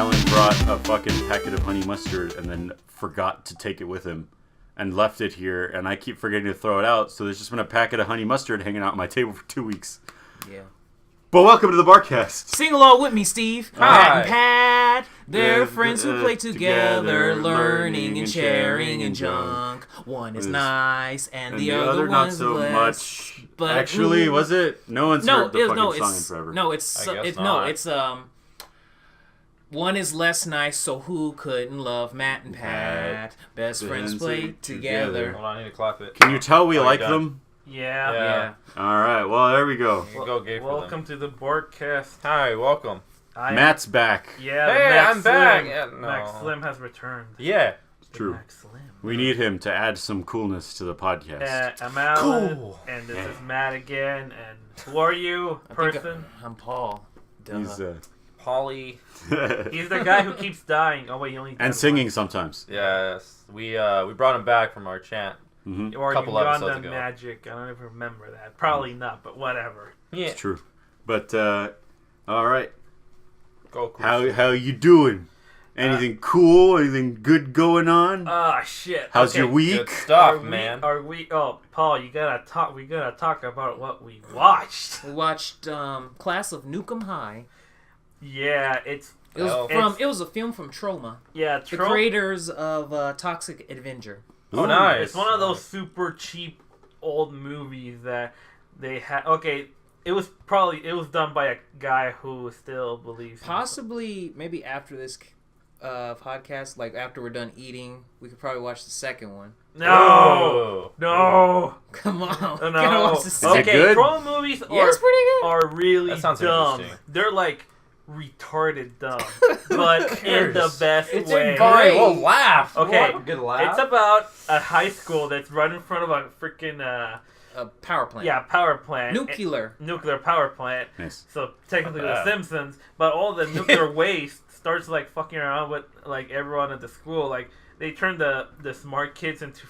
Alan brought a fucking packet of honey mustard and then forgot to take it with him and left it here, and I keep forgetting to throw it out, so there's just been a packet of honey mustard hanging out on my table for 2 weeks. Yeah. But welcome to the barkcast. Sing along with me, Steve. Hi. Pat and Pat, they're friends who play together, learning and sharing and junk. One is nice and the other not one's so less. much. But actually, was it? No one's heard the fucking song it's, in forever. No, it's one is less nice, so who couldn't love Matt and Pat? Best friends play together. Hold on, I need to clap it. Can you tell we like them? Yeah. All right. Well, there we go. Welcome to the barkcast. Hi, welcome. Matt's back. Yeah, Hey, Max I'm back. Slim. Yeah, no. Max Slim has returned. Yeah. True. Max Slim. We need him to add some coolness to the podcast. I'm Alan, Cool. and this is Matt again. And who are you, person? I'm Paul. Duh. He's Polly. He's the guy who keeps dying. Oh wait, he only died and singing sometimes. Yes. We brought him back from our chant. Mm-hmm. Or couple Uganda episodes ago. magic. I don't even remember that. Probably not, but whatever. Yeah. It's true. But all right. Go cool. How you doing? Anything cool? Anything good going on? Ah, shit. How's Okay. your week? Good stuff, man. Oh, Paul, we gotta talk about what we watched. We watched Class of Nukem High. Yeah, It was a film from Troma, the Troma. creators of Toxic Avenger. Oh, nice. It's one of those super cheap old movies that they had. Okay, it was done by a guy who still believes. Possibly, maybe after this podcast, like after we're done eating, we could probably watch the second one. No. Come on, No. gotta watch the second. it good? Troma movies It's pretty good. are really That sounds dumb. interesting. They're like retarded dumb, but in the best It's way. great. We'll laugh. Okay, We'll have a good laugh. It's about a high school that's right in front of a freaking A power plant. power plant. Nuclear power plant. Nice. So technically Not The bad. Simpsons, but all the nuclear waste starts like fucking around with like everyone at the school. Like they turn the smart kids into.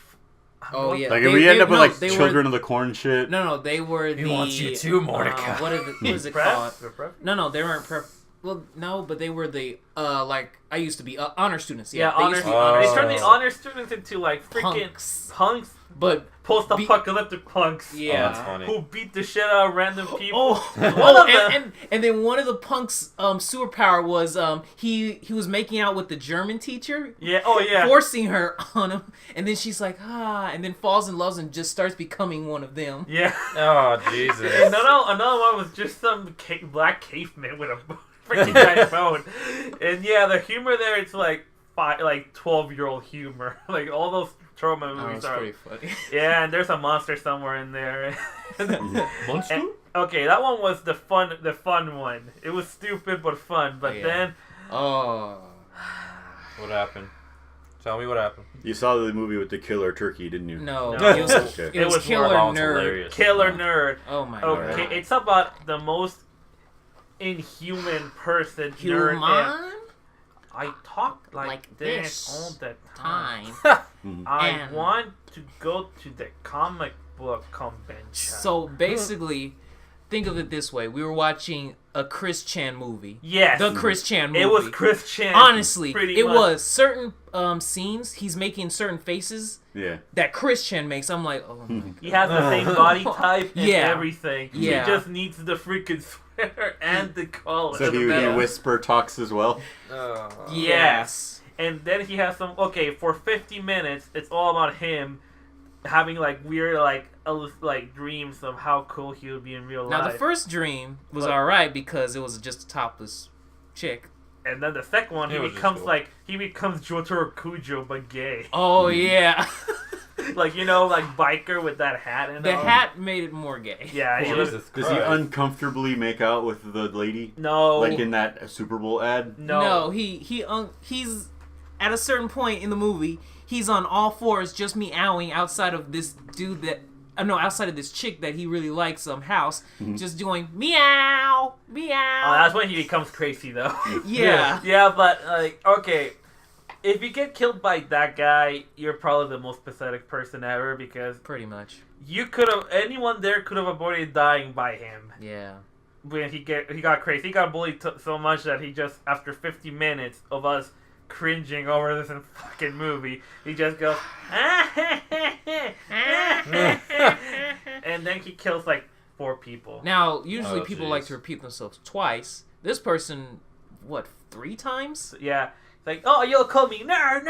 Oh yeah. Like, we end up with like they Children of the Corn shit. No, they were He the. wants you too, Mordecai. What is it Prep? called? The prep? No, they weren't prep. Well, no, but they were the like I used to be honor students. Yeah, they honor. used to be Oh. honor They turn the students. honor students into like freaking punks, But post-apocalyptic punks. yeah. Oh, that's funny. Who beat the shit out of random people. Oh, and then one of the punks' superpower was he was making out with the German teacher, Yeah. Oh yeah. forcing her on him, and then she's like and then falls in love and just starts becoming one of them. Yeah. Oh, Jesus. And another one was just some black caveman with a freaking giant phone. And yeah, the humor there, it's like 12-year-old humor. Like all those trauma Oh, movies it's are. pretty funny. Yeah, and there's a monster somewhere in there. Monster? And- okay, that one was the fun one. It was stupid but fun. But Yeah. then Oh. What happened? Tell me what happened. You saw the movie with the killer turkey, didn't you? No, No. it was, Okay. it was It was Killer That one's Nerd. hilarious. Killer Nerd. Oh my Okay, god. it's about the most inhuman person nerd. And Human I talk like this this all the time. time. I And- want to go to the comic book convention. So basically, think of it this way: we were watching a Chris Chan movie. yes, The Chris Chan movie. it was Chris Chan. Honestly, pretty it much. was certain scenes. He's making certain faces Yeah. that Chris Chan makes. I'm like, oh my god. He has the same body type and Yeah. everything. Yeah. He just needs the freaking sweater and the collar. So he better. whisper talks as well. Yes. And then he has some. Okay, for 50 minutes, it's all about him having like weird like dreams of how cool he would be in real Now life. the first dream was What? alright because it was just a topless chick. And then the second one, It was just he cool. becomes Jotaro Kujo but gay. Oh yeah. Like biker with that hat and The all. hat made it more gay. Yeah, he was, Jesus Does he Christ. uncomfortably make out with the lady? no, Like in that Super Bowl ad? no, He's at a certain point in the movie, he's on all fours just meowing outside of this dude that outside of this chick that he really likes house, just doing meow, meow. Oh, that's when he becomes crazy though. yeah. Yeah, but like, okay, if you get killed by that guy, you're probably the most pathetic person ever because Pretty much. anyone there could have avoided dying by him. Yeah. when he got crazy. He got bullied so much that he just, after 50 minutes of us cringing over this fucking movie, he just goes, and then he kills like 4 people. Now, usually Oh, people jeez. like to repeat themselves twice. This person, 3 times? Yeah. It's like, oh, you'll call me nerd.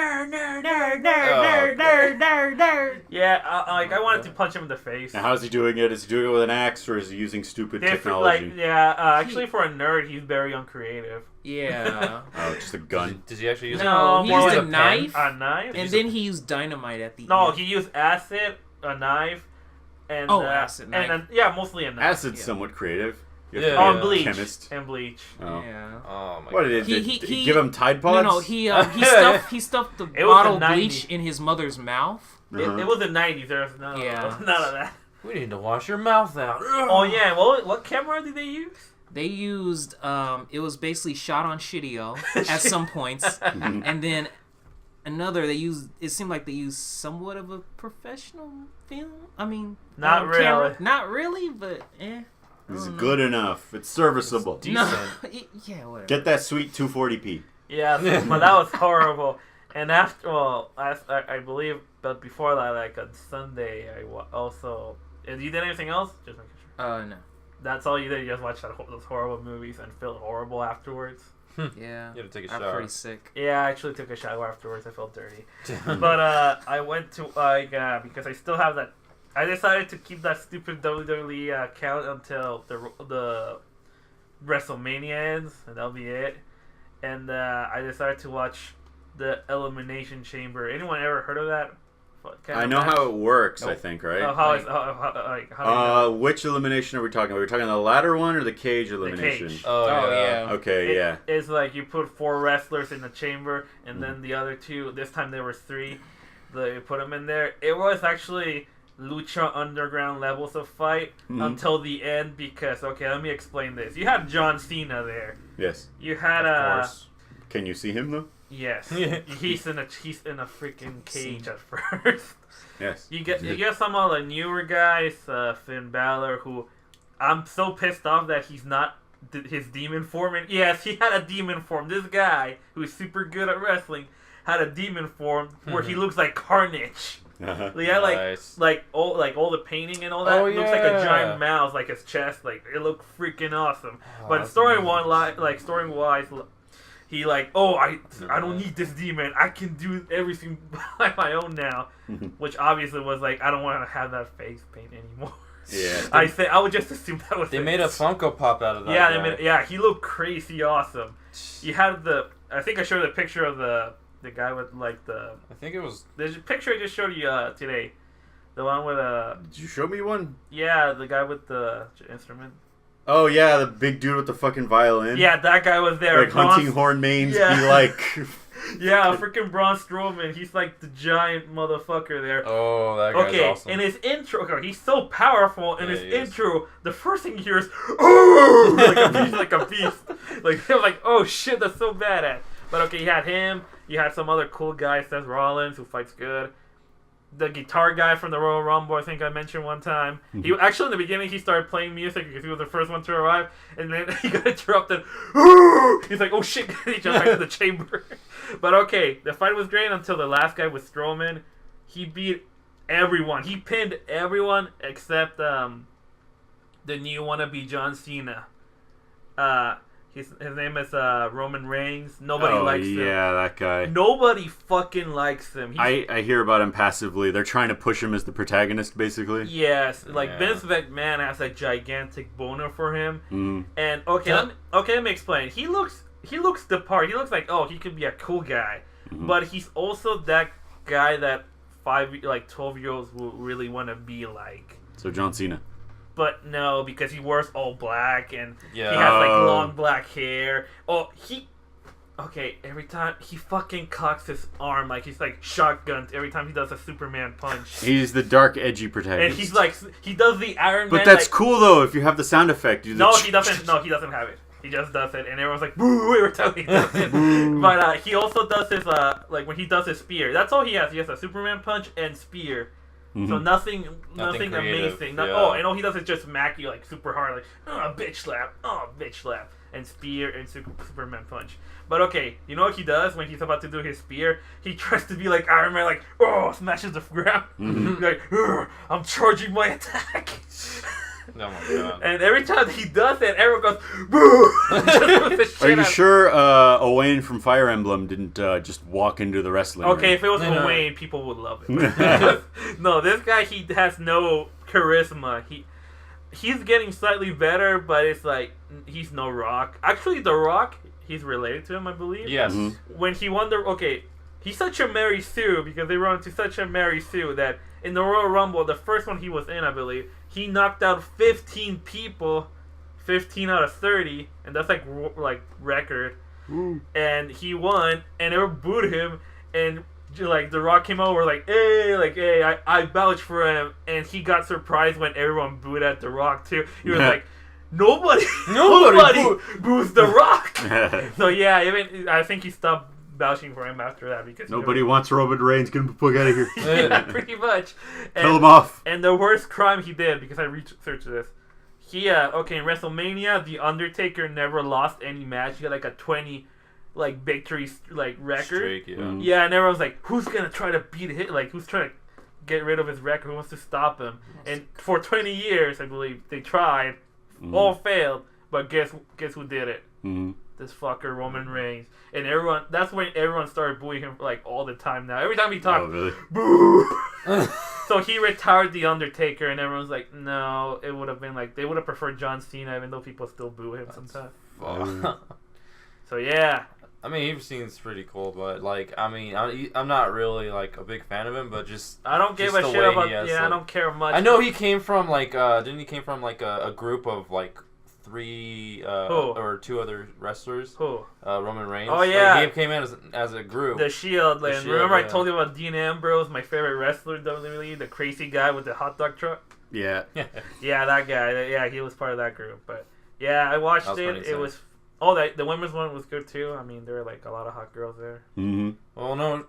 Yeah, I wanted to punch him in the face. Now, how's he doing it? Is he doing it with an axe, or is he using stupid Different, technology? actually for a nerd, he's very uncreative. Yeah. Oh, just a gun. Did he actually use No, he used a pen? knife. A knife? And then he used dynamite at the No, end. he used acid, a knife, and acid, knife. and mostly a knife. Acid's Yeah. somewhat creative. You Yeah, have to Oh, be and a bleach. Chemist. And bleach. Oh. Yeah. Oh my What god. did He- it? he- Give him Tide Pods? No, he stuffed the It was bottle the of bleach 90s. in his mother's mouth. Uh-huh. It was the 90s. There was none of that. We need to wash your mouth out. Oh yeah. What camera did they use? They used it was basically shot on Shitio at some points, and then another it seemed like they used somewhat of a professional film. I mean, Not really. camera. Not really, but It's good enough. It's serviceable. It's no, decent. yeah, whatever. Get that sweet 240p. Yeah, but that was horrible. And after, I believe, but before that, like on Sunday, also. You did anything else? Just making sure. No. That's all you did. You just watched those horrible movies and felt horrible afterwards. Yeah. You had to take a I'm shower. pretty sick. Yeah, I actually took a shower afterwards. I felt dirty. But I went to because I still have that. I decided to keep that stupid WWE account until the WrestleMania ends, and that'll be it. And I decided to watch the Elimination Chamber. Anyone ever heard of that? I know how it works, I Nope. think, right? How do you know? Which elimination are we talking about? Are we talking the ladder one or the cage elimination? cage. Oh, Oh, yeah. yeah. Okay, yeah. It's like you put 4 wrestlers in the chamber, and then the other 2. This time there was 3. You put them in there. It was actually Lucha Underground levels of fight until the end because let me explain this. You had John Cena there. Yes. You had Of course. Can you see him though? yes. he's in a freaking cage at first. Yes. You get some of the newer guys, Finn Balor, who I'm so pissed off that he's not his demon form. And yes, he had a demon form. This guy who's super good at wrestling had a demon form where he looks like Carnage. Uh-huh. Yeah, Nice. like all the painting and all that Oh, looks like a yeah. giant mouse, like his chest. Like it looked freaking awesome. Oh, But that's story amazing. wise, he I don't need this demon. I can do everything by my own now. Which obviously was like I don't want to have that face paint anymore. Yeah. I would just assume that was They it. made a Funko Pop out of that. Yeah, guy. he looked crazy awesome. You had I think I showed a picture of the guy with like I think it was. there's a picture I just showed you today. The one with Did you show me one? yeah, the guy with the instrument. Oh yeah, the big dude with the fucking violin. Yeah, that guy was there. Like hunting horn mains. Yeah. Be like. Yeah, freaking Braun Strowman. He's like the giant motherfucker there. Oh, that guy's Okay, awesome. in his intro, he's so powerful. In Yeah, his he is. intro, the first thing you hear is, "Oh!" like a beast. Like I'm like, oh shit, that's so badass. But okay, you had him. You had some other cool guy, Seth Rollins, who fights good. The guitar guy from the Royal Rumble, I think I mentioned one time. He actually in the beginning he started playing music because he was the first one to arrive, and then he got interrupted. He's like, "Oh shit!" He jumped back to the chamber. But okay, the fight was great until the last guy with Strowman. He beat everyone. He pinned everyone except the new wannabe John Cena. His name is Roman Reigns. Nobody likes him. Yeah, that guy. Nobody fucking likes him. I hear about him passively. They're trying to push him as the protagonist, basically. Yes, like Yeah. Vince McMahon has a gigantic boner for him. Mm. And let me explain. He looks the part. He looks like he could be a cool guy, but he's also that guy that 12-year-olds will really want to be like. So John Cena. But no, because he wears all black and Yeah. he has like Oh. long black hair. Every time he fucking cocks his arm like he's like shotgunned every time he does a Superman punch. He's the dark, edgy And protagonist. he's like, he does the Iron Man. But that's like, cool though. If you have the sound effect. You do the No, he doesn't. No, he doesn't have it. He just does it, and everyone's like, "Boo!" Every time he does it. But he also does his when he does his spear. That's all he has. He has a Superman punch and spear. So nothing Nothing creative, amazing. yeah. Oh, and all he does is just smack you like super hard, like bitch slap, and spear and Superman punch. But okay, you know what he does when he's about to do his spear? He tries to be like Iron Man, like smashes the ground, like I'm charging my attack. Oh my god. And every time he does it, everyone goes boo. Are you sure Owain from Fire Emblem didn't just walk into the wrestling Okay, ring? if it was Owain, people would love it. No, this guy, he has no charisma. He's getting slightly better, but it's like he's no Rock. Actually, The Rock, he's related to him, I believe. Yes. When he won he's such a Mary Sue because they run into such a Mary Sue that in the Royal Rumble, the first one he was in, I believe, he knocked out 15 people, 15 out of 30, and that's like record. And he won, and they booed him, and like The Rock came over hey, I vouch for him, and he got surprised when everyone booed at The Rock too. He was like, nobody boos The Rock. So yeah, even I think he stopped vouching for him after that because Nobody wants Roman Reigns. Get him the fuck out of here. yeah, pretty much. Kill him off. And the worst crime he did, because I researched this, in WrestleMania, The Undertaker never lost any match. He got like a 20 victories record. Streak, yeah. Yeah, and everyone's like, who's gonna try to beat him? Like, who's trying to get rid of his record? Who wants to stop him? And for 20 years, I believe, they tried, all failed, but guess who did it? This fucker Roman Reigns. And that's when everyone started booing him all the time now. Every time he talked, boo. So he retired The Undertaker, and everyone's like, no, it would have been they would have preferred John Cena, even though people still boo him sometimes. So yeah. I mean, he seems pretty cool, but I'm not really a big fan of him. But I don't give a shit about. I don't care much. I know he came from didn't he came from a group of 3 or 2 other wrestlers? Who? Roman Reigns. Oh yeah, he came in as a group. The Shield. Remember I told you about Dean Ambrose, my favorite wrestler, WWE, the crazy guy with the hot dog truck. Yeah. Yeah, that guy. Yeah, he was part of that group. But yeah, I watched it. It was. Oh, the women's one was good too. I mean, there were a lot of hot girls there. Oh no.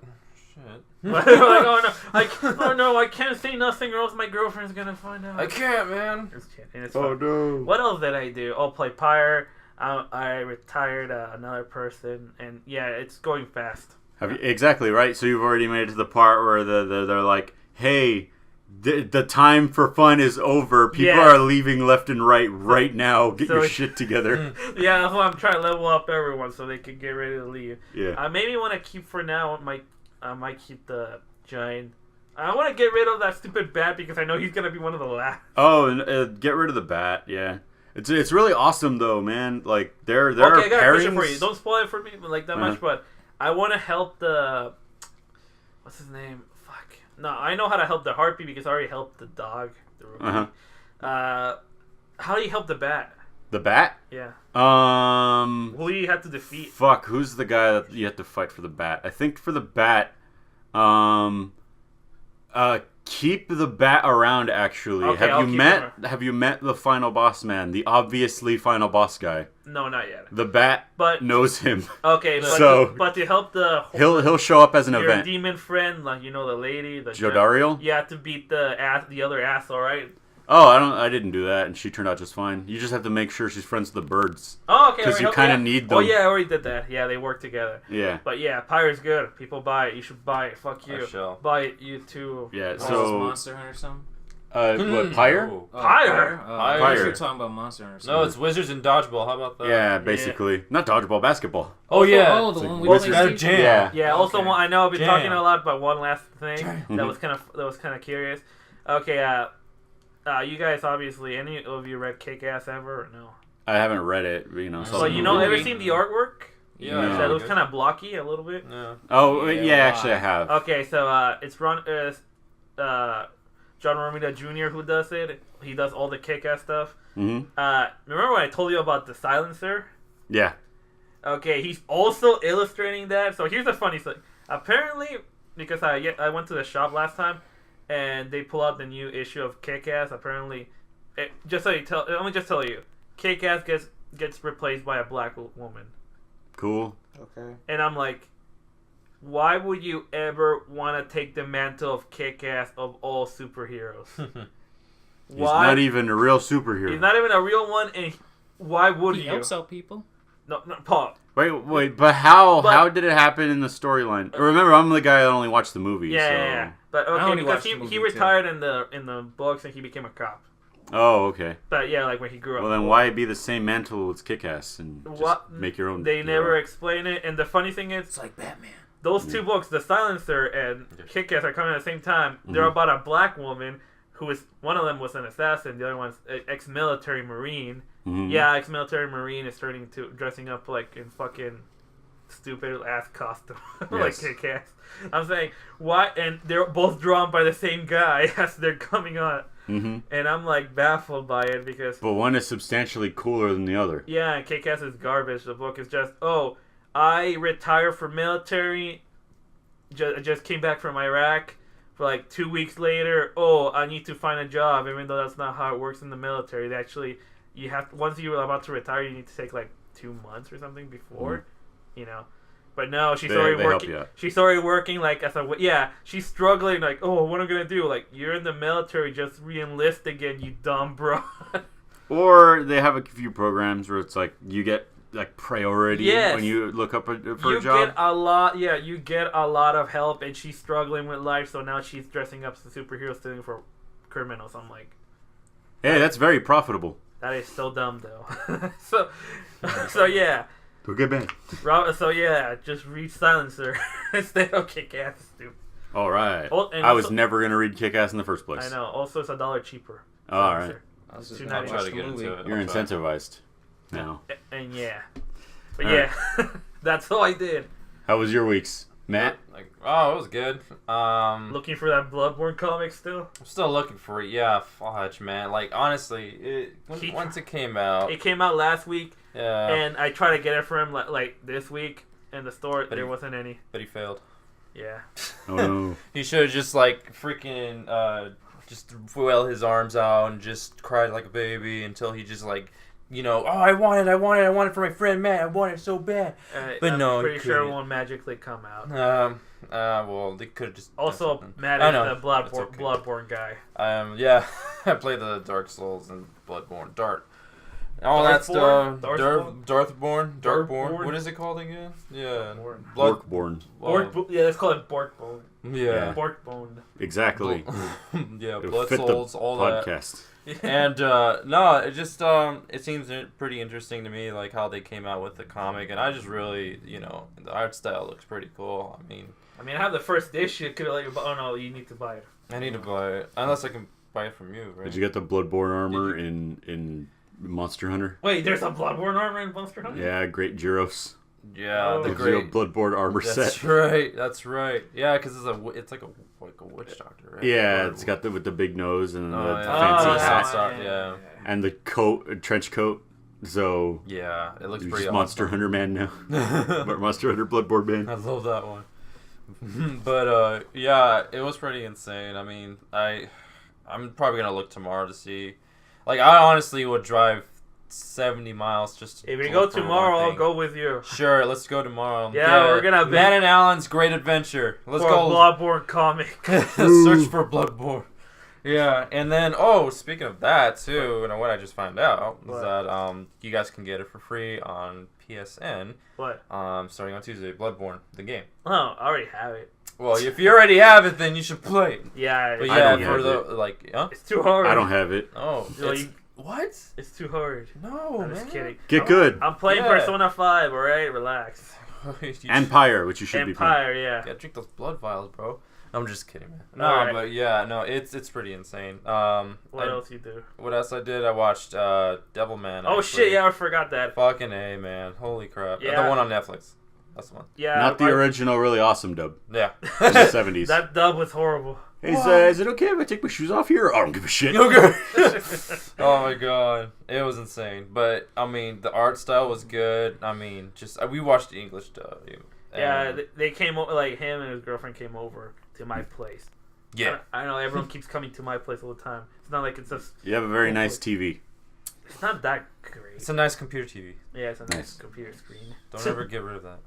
Shit. oh no, I can't say nothing or else my girlfriend's gonna find out. I can't, man. It's fun. No. What else did I do? Oh, play Pyre. I retired another person, and yeah, it's going fast. Exactly right. So you've already made it to the part where they're like, hey, the time for fun is over. People are leaving left and right now. Get your shit together. Yeah, that's why I'm trying to level up everyone so they can get ready to leave. Yeah. I maybe want to keep for now. I might keep the giant. I want to get rid of that stupid bat because I know he's gonna be one of the last. Oh, and get rid of the bat. Yeah, it's really awesome though, man. There okay, are I got a question for pairings. you. Don't spoil it for me that much, but I want to help the. What's his name? Fuck. No, I know how to help the harpy because I already helped the dog. How do you help the bat? The bat? Yeah. Who do you have to defeat? Fuck, who's the guy that you have to fight for the bat? I think for the bat, keep the bat around. Actually, Okay, have you met the final boss man? The obviously final boss guy. No, not yet. The bat knows him. Okay, but to help he'll show up as an your event. demon friend, the lady, the Jodariel. You have to beat the other asshole, right? Oh, I didn't do that, and she turned out just fine. You just have to make sure she's friends with the birds. Oh, okay. Because you kind of need them. Oh, yeah, I already did that. Yeah, they work together. Yeah. But yeah, Pyre's good. People buy it. You should buy it. Fuck you. I shall. Buy it, you too. Yeah, So so... Monster Hunter or something? What, Pyre? Oh. Pyre? I Pyre. was talking about Monster Hunter or something. No, it's Wizards and Dodgeball. How about that? Yeah, basically. Not dodgeball, basketball. Oh, yeah. Oh, the one with Wizards. the Jam. Yeah. Yeah. Also, Okay. I know I've been Jam. talking a lot, but one last thing Jam. that was kind of curious. Okay. You guys obviously, any of you read Kick-Ass ever or no? I haven't read it, So ever seen the artwork? Yeah. No. That was kind of blocky a little bit. Yeah. Oh, Yeah, yeah, why? actually I have. Okay, so it's John Romita Jr. who does it. He does all the Kick-Ass stuff. Mm-hmm. Remember when I told you about the silencer? Yeah. Okay, he's also illustrating that. So here's the funny thing. Apparently, because I went to the shop last time, and they pull out the new issue of Kick-Ass. Apparently, let me just tell you, Kick-Ass gets replaced by a black woman. Cool. Okay. And I'm like, why would you ever want to take the mantle of Kick-Ass of all superheroes? He's not even a real superhero. He's not even a real one, and why would He you? helps out people. No, Paul. Wait, but how did it happen in the storyline? Remember, I'm the guy that only watched the movie. Yeah. But I okay, only because watched the movie, he retired in the books and he became a cop. Oh, okay. But yeah, like when he grew up. Well, then why be the same mantle as Kick-Ass and just make your own? They never explain it, and the funny thing is, It's like Batman. those two books, The Silencer and Kick-Ass, are coming at the same time. They're about a black woman who is, one of them was an assassin, the other one's an ex-military Marine. Mm-hmm. Yeah, ex-military Marine is turning to dressing up like in fucking stupid ass costume like Kick-Ass. I'm saying why, and they're both drawn by the same guy as they're coming on, and I'm like baffled by it because. But one is substantially cooler than the other. Yeah, and Kick-Ass is garbage. The book is just I retired from military. Just came back from Iraq. For like 2 weeks later, I need to find a job, even though that's not how it works in the military. They actually, you have once you're about to retire, you need to take like 2 months or something before, But no, she's already working. She's already working like she's struggling like, what am I gonna do? Like, you're in the military, just re-enlist again, you dumb bro. Or they have a few programs where it's like you get like priority when you look up for a job. You get a lot of help, and she's struggling with life, so now she's dressing up as a superhero stealing for criminals. I'm like, hey, that's very profitable. That is so dumb though. so yeah. Good man. So yeah, just read Silencer instead of Kick-Ass, dude. All right. I was never gonna read Kick-Ass in the first place. I know. Also, it's $1 cheaper. All right. I'll just try to get into it. You're incentivized now. And but yeah, that's all I did. How was your weeks, Matt? It was good. Looking for that Bloodborne comic still? I'm still looking for it. Yeah, fudge, man. Like, honestly, once it came out. It came out last week. Yeah. And I tried to get it for him like this week in the store. But there wasn't any. But he failed. Yeah. Oh no. He should have just like freaking just wailed his arms out and just cried like a baby until he just like, I want it for my friend Matt. I want it so bad. But I'm pretty sure it won't magically come out. Well, they could have just. Also, Matt is the Bloodborne guy. Yeah, I play the Dark Souls and Bloodborne, all that stuff. Darkborn. What is it called again? Yeah, Borkborn. Yeah, let's call it Borkbone. Yeah, Borkbone. Exactly. Yeah, Blood Souls, all podcast. That. And no, it just it seems pretty interesting to me, like how they came out with the comic, and I just really, the art style looks pretty cool. I mean, I have the first issue. Could have no, you need to buy it. I need to buy it unless I can buy it from you, right? Did you get the Bloodborne armor in Monster Hunter? Wait, there's a Bloodborne armor in Monster Hunter? Yeah, Great Gyros. Yeah, the great Bloodborne armor set. That's right. Yeah, because it's like a witch doctor, right? Yeah, it's got with the big nose and the fancy hat. Yeah. And the trench coat. So yeah, it looks pretty just awesome. Monster Hunter man now. Monster Hunter Bloodborne man. I love that one. But yeah, it was pretty insane. I mean, I'm probably gonna look tomorrow to see. Like, I honestly would drive 70 miles just to if we go tomorrow, I'll go with you. Sure, let's go tomorrow. Yeah, we're gonna Matt and Alan's Great Adventure. Let's go. Bloodborne comic. Search for Bloodborne. Yeah, and then speaking of that too, what I just found out is that you guys can get it for free on PSN. What? Starting on Tuesday, Bloodborne, the game. Oh, I already have it. Well, if you already have it, then you should play it. Yeah, but I don't have it. It's too hard. I don't have it. Oh, what? It's too hard. No, I'm just kidding. Get good. I'm playing Persona 5. All right, relax. Empire, which you should be playing. Empire, yeah. Gotta drink those blood vials, bro. I'm just kidding, man. No, but yeah, no, it's pretty insane. What else you do? What else I did? I watched Devilman. Oh shit! Yeah, I forgot that. Fucking A, man. Holy crap. Yeah. The one on Netflix. That's the one. Yeah. Not the original, really awesome dub. Yeah. In the 70s. That dub was horrible. Hey, is it okay if I take my shoes off here? I don't give a shit. Okay. Oh my god, it was insane. But I mean, the art style was good. I mean, just we watched the English dub. Yeah, they came over. Like him and his girlfriend came over to my place. Yeah. I know everyone keeps coming to my place all the time. It's not like it's just. You have a very nice TV. It's not that great. It's a nice computer TV. Yeah, it's a nice computer screen. Don't ever get rid of that.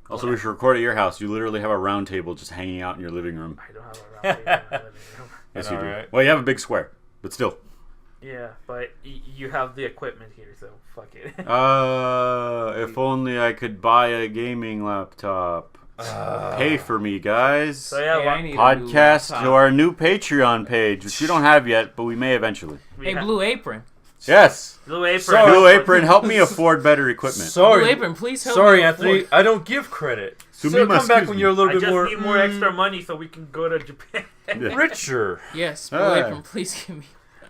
Also, we should record at your house. You literally have a round table just hanging out in your living room. I don't have a round table in my living room. Yes, I you know, do. right? Well, you have a big square, but still. Yeah, but you have the equipment here, so fuck it. If only I could buy a gaming laptop. Pay for me, guys. So yeah, Hey, I need a new Podcast laptop. to our new Patreon page, which we don't have yet, but we may eventually. Hey, Blue Apron. Yes. Blue Apron. Sorry. Blue Apron, help me afford better equipment. Blue Apron, please help Sorry, me Anthony. afford- I don't give credit. So Sumima, come back excuse when me. you're a little I bit just more need more extra money so we can go to Japan. richer. Yes, Blue Hey. Apron, please give me.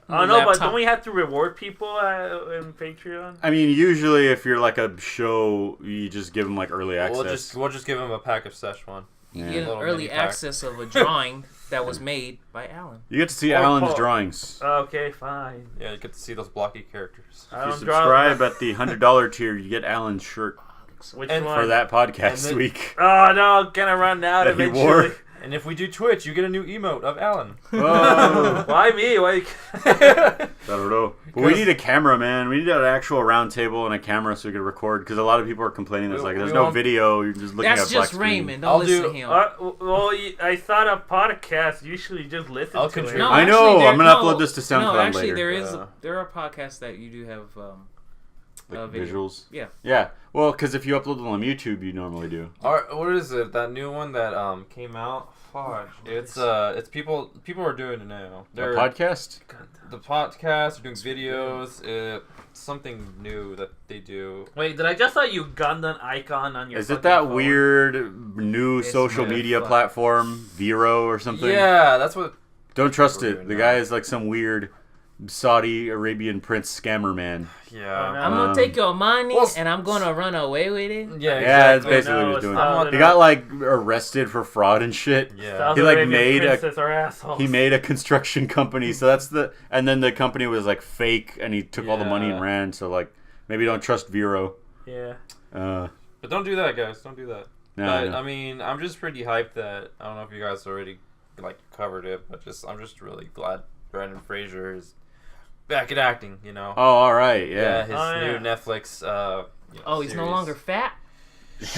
a I new know, but laptop. don't we have to reward people in Patreon? I mean, usually if you're like a show, you just give them like early access. We'll just give him a pack of Szechuan. Yeah. You get Little early mini pack. access of a drawing that was made by Alan. You get to see Or Alan's Paul. drawings. Okay, fine. Yeah, you get to see those blocky characters. I If you don't draw. subscribe at the $100 tier, you get Alan's shirt Which And one? for that podcast And then- week. Oh no, gonna run out That he eventually. wore. And if we do Twitch, you get a new emote of Alan. Oh, Why me? Why? I don't know. But we Because- need a camera, man. We need an actual round table and a camera so we can record. Because a lot of people are complaining that like We there's no want- video. You're just looking That's at black just screen. Raymond. Don't I'll listen do- to him. Well, I thought a podcast usually just listen I'll to contribute. No, I know, actually, I'm gonna upload this to SoundCloud No, actually, later. there are podcasts that you do have Like video. visuals. Yeah. Yeah. Well, because if you upload them on YouTube, you normally do. What is it? That new one that came out? Fudge. It's people are doing it now. A They're podcast? the podcast. They're doing videos. Something new that they do. Wait, did I just saw you Gundam icon on your? Is it fucking that phone? weird new It's social really media fun. platform, Vero or something? Yeah, that's what. Don't trust We're it. doing The now. guy is like some weird Saudi Arabian prince scammer man. Yeah. I'm gonna take your money Well, and I'm gonna run away with it. Yeah. Yeah, it's exactly. basically No, what he's it's doing. not. He got like arrested for fraud and shit. Yeah. Saudi He, like, Arabian made a- princes are assholes. He made a construction company, so that's and then the company was like fake, and he took all the money and Yeah. ran. So like, maybe don't trust Vero. Yeah. But don't do that, guys. Don't do that. No, I But know. I mean, I'm just pretty hyped that I don't know if you guys already like covered it, but I'm just really glad Brendan Fraser is back at acting. You know. Oh, all right, yeah. His Oh, new yeah. Netflix. Oh, he's no series. longer fat.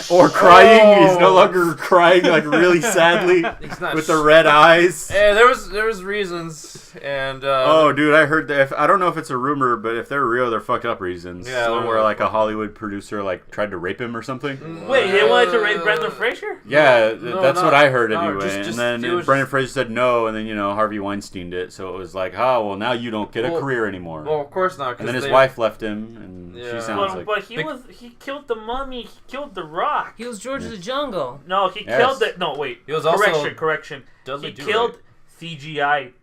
Or crying. Oh. He's no longer crying like really sadly He's not with the red eyes. Yeah, there was reasons, and Oh, dude, I heard that. I don't know if it's a rumor, but if they're real, they're fucked up reasons. Yeah, Some they're where really like a Hollywood producer like tried to rape him or something. Wait, they wanted to rape Brendan Fraser? Yeah, No, that's not- what I heard no, anyway. just- and it then was Brendan just- Fraser said no, and then Harvey Weinsteined it, so it was like, oh well, now you don't get a Well- career anymore. well, of course not. 'Cause and then his they- wife left him, and Yeah. she sounds like But Big- he killed the mummy. He killed the Rock. He was George of the Jungle. No, he Yes. killed it. No, wait. He was also correction. Dudley He Do-Right. killed CGI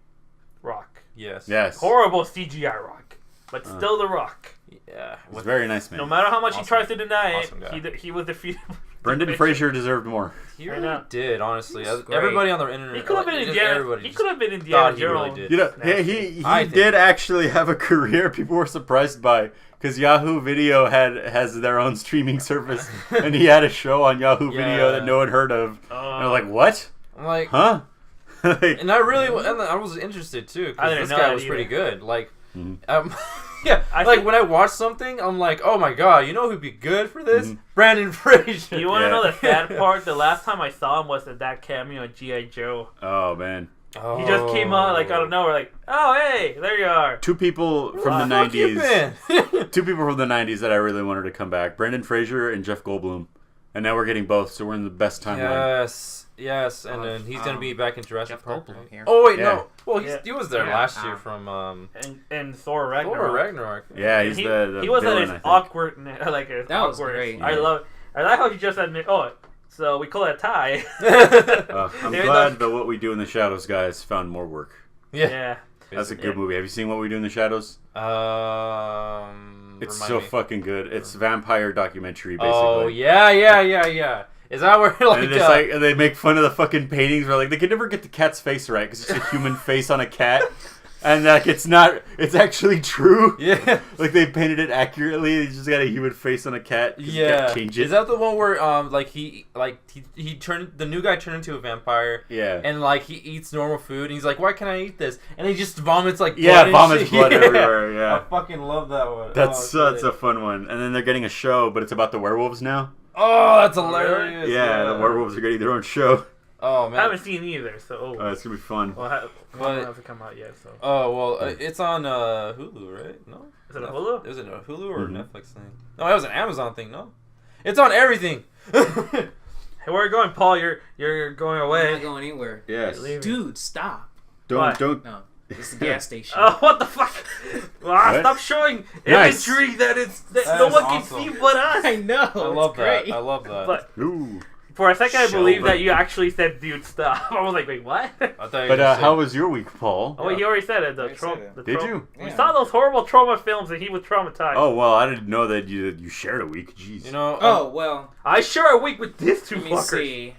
Rock. Yes. yes, Horrible CGI Rock, but still the Rock. Yeah. he's a very nice man. No matter how much he Awesome. tries to deny Awesome guy. it, he was defeated. Brendan Fraser deserved more. He I really know. did, honestly. He's great. Everybody on the internet. He could have been just Indiana. everybody He just could have been thought Indiana he really Jones. did. You know, Nasty. he I think- did actually have a career. People were surprised by because Yahoo Video has their own streaming service, and he had a show on Yahoo Video that Yeah. no one heard of. And I'm Uh, like, what? I'm like, Huh? Like, and I was interested too I because didn't this know guy that was pretty either. good. Like, Mhm. yeah, I like think- when I watch something, I'm like, oh my god, you know who'd be good for this? Mhm. Brandon Fraser. You want to Yeah. know the sad part? The last time I saw him was at that cameo on G.I. Joe. oh man, He just came on like out of nowhere, like, oh hey, there you are. two people from the Fuck you, '90s. man. Two people from the '90s that I really wanted to come back: Brendan Fraser and Jeff Goldblum. And now we're getting both, so we're in the best timeline. Yes, and then he's gonna be back in Jurassic Jeff Park. Goldblum right? here. Oh wait, Yeah. no. Well, Yeah. he was there Yeah. last year from And Thor Ragnarok. Thor Ragnarok. Yeah, he's he, the he was villain, at I his think. awkward, like his That was awkward. great. I like how he just admit, oh, so we call it a tie. I'm Yeah, glad the What We Do in the Shadows guys found more work. Yeah. Yeah. That's a good Yeah. movie. Have you seen What We Do in the Shadows? It's remind so me. fucking good. It's vampire documentary, basically. Oh yeah. Is that where like, And it's like they make fun of the fucking paintings. Where like they could never get the cat's face right because it's a human face on a cat, and like it's not. It's actually true. yeah, Like they painted it accurately. They just got a human face on a cat. 'cause you can't change it. Is that the one where he turned the new guy turned into a vampire? Yeah. And like he eats normal food, and he's like, "Why can't I eat this?" And he just vomits like Yeah, blood and vomits shit. blood Yeah. everywhere. I Yeah. fucking love that one. That's Oh, a fun one. And then they're getting a show, but it's about the werewolves now. Oh, that's hilarious. Yeah, the werewolves are getting their own show. Oh I man. haven't seen either, so It's gonna be fun. well, it But- hasn't come out yet. So Oh well, it's on Hulu, right? No. is it a Hulu? Is it a Hulu or Mhm. Netflix thing? No, it was an Amazon thing. No, it's on everything. Hey, where are you going, Paul? You're going I'm away. not going anywhere. Yes. Leave me. Dude, stop. Don't. No, it's a gas station. Oh, what the fuck? What? Stop showing Nice. imagery that That no is one awesome. can see but us. I know. I love it's great. that. I love that. But Ooh. for a second, I believed Shelver. that you actually said, "Dude, stop." I was like, "Wait, what?" I thought you But were how was your week, Paul? Oh, he already said it. I said it. Did you? We Yeah. saw those horrible trauma films, and he was traumatized. Oh well, I didn't know that you shared a week. Jeez. You know. Oh well. I share a week with these two Let me fuckers. see.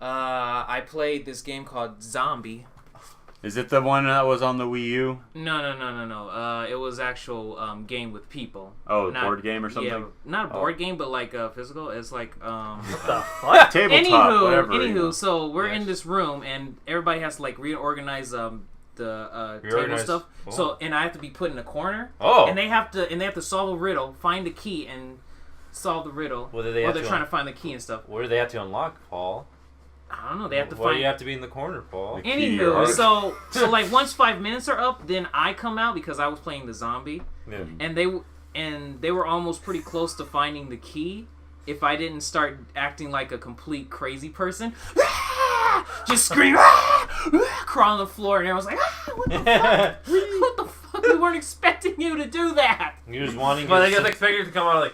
I played this game called Zombie. Is it the one that was on the Wii U? No. It was actual game with people. Oh, Not- board game or something? Yeah, not a board game, but like physical. It's like What the fuck? Tabletop, whatever. you know. so we're in Yes. this room and everybody has to like reorganize the table Reorganize. stuff. Cool. So and I have to be put in a corner. Oh. And they have to solve a riddle, find the key, and solve the riddle. What do they Or have they're to trying to find the key and stuff. What do they have to unlock, Paul? I don't know. They have to Why find. do you have to be in the corner, Paul? Like- Key to your Anywho, heart. so like once 5 minutes are up, then I come out because I was playing the zombie, Yeah. and they were almost pretty close to finding the key. If I didn't start acting like a complete crazy person, just scream, crawl on the floor, and everyone's like, what the fuck? What the fuck? We weren't expecting you to do that. You're just wanting. But they to just expect you to come out like,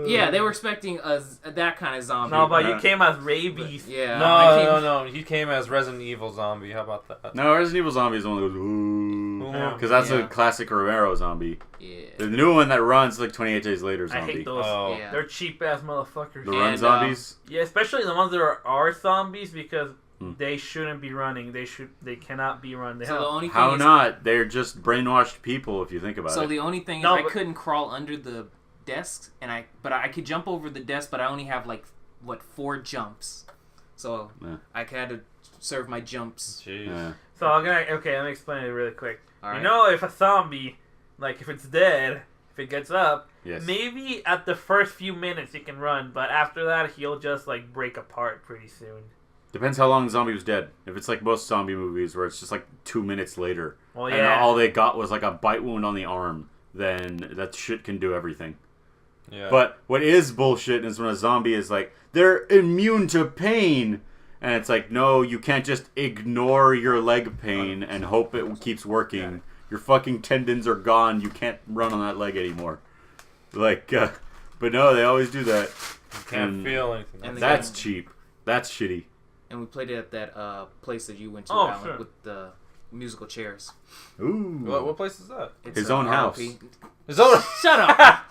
Yeah, they were expecting that kind of zombie. No, but you came as rabies. Yeah. I came- No. He came as Resident Evil zombie. How about that? No, Resident Evil Zombie is the one that goes ooh. Yeah. Because that's Yeah. a classic Romero zombie. Yeah. The new one that runs like 28 Days Later I zombie. hate those. Oh. Yeah. They're cheap ass motherfuckers. The run And, zombies. Yeah, especially the ones that are zombies because Hmm. they shouldn't be running. They cannot be run. They So have, the only thing How is, not? They're just brainwashed people if you think about So it. the only thing is No, I but- couldn't crawl under the desks, but I could jump over the desk, but I only have like 4 jumps. So Yeah. I had to serve my jumps. Jeez. Yeah. So let me explain it really quick. All right. You know, if a zombie, like if it's dead, if it gets up, Yes. maybe at the first few minutes he can run, but after that he'll just like break apart pretty soon. Depends how long the zombie was dead. If it's like most zombie movies where it's just like 2 minutes later, Well, and yeah. all they got was like a bite wound on the arm, then that shit can do everything. Yeah. But what is bullshit is when a zombie is like, they're immune to pain. And it's like, no, you can't just ignore your leg pain and hope it keeps working. Your fucking tendons are gone. You can't run on that leg anymore. Like, but no, they always do that. you can't and feel anything. and That's cheap. That's shitty. And we played it at that place that you went to, Oh, Alan, sure. with the musical chairs. Ooh. What place is that? It's His a own house. RP. His own. Shut up.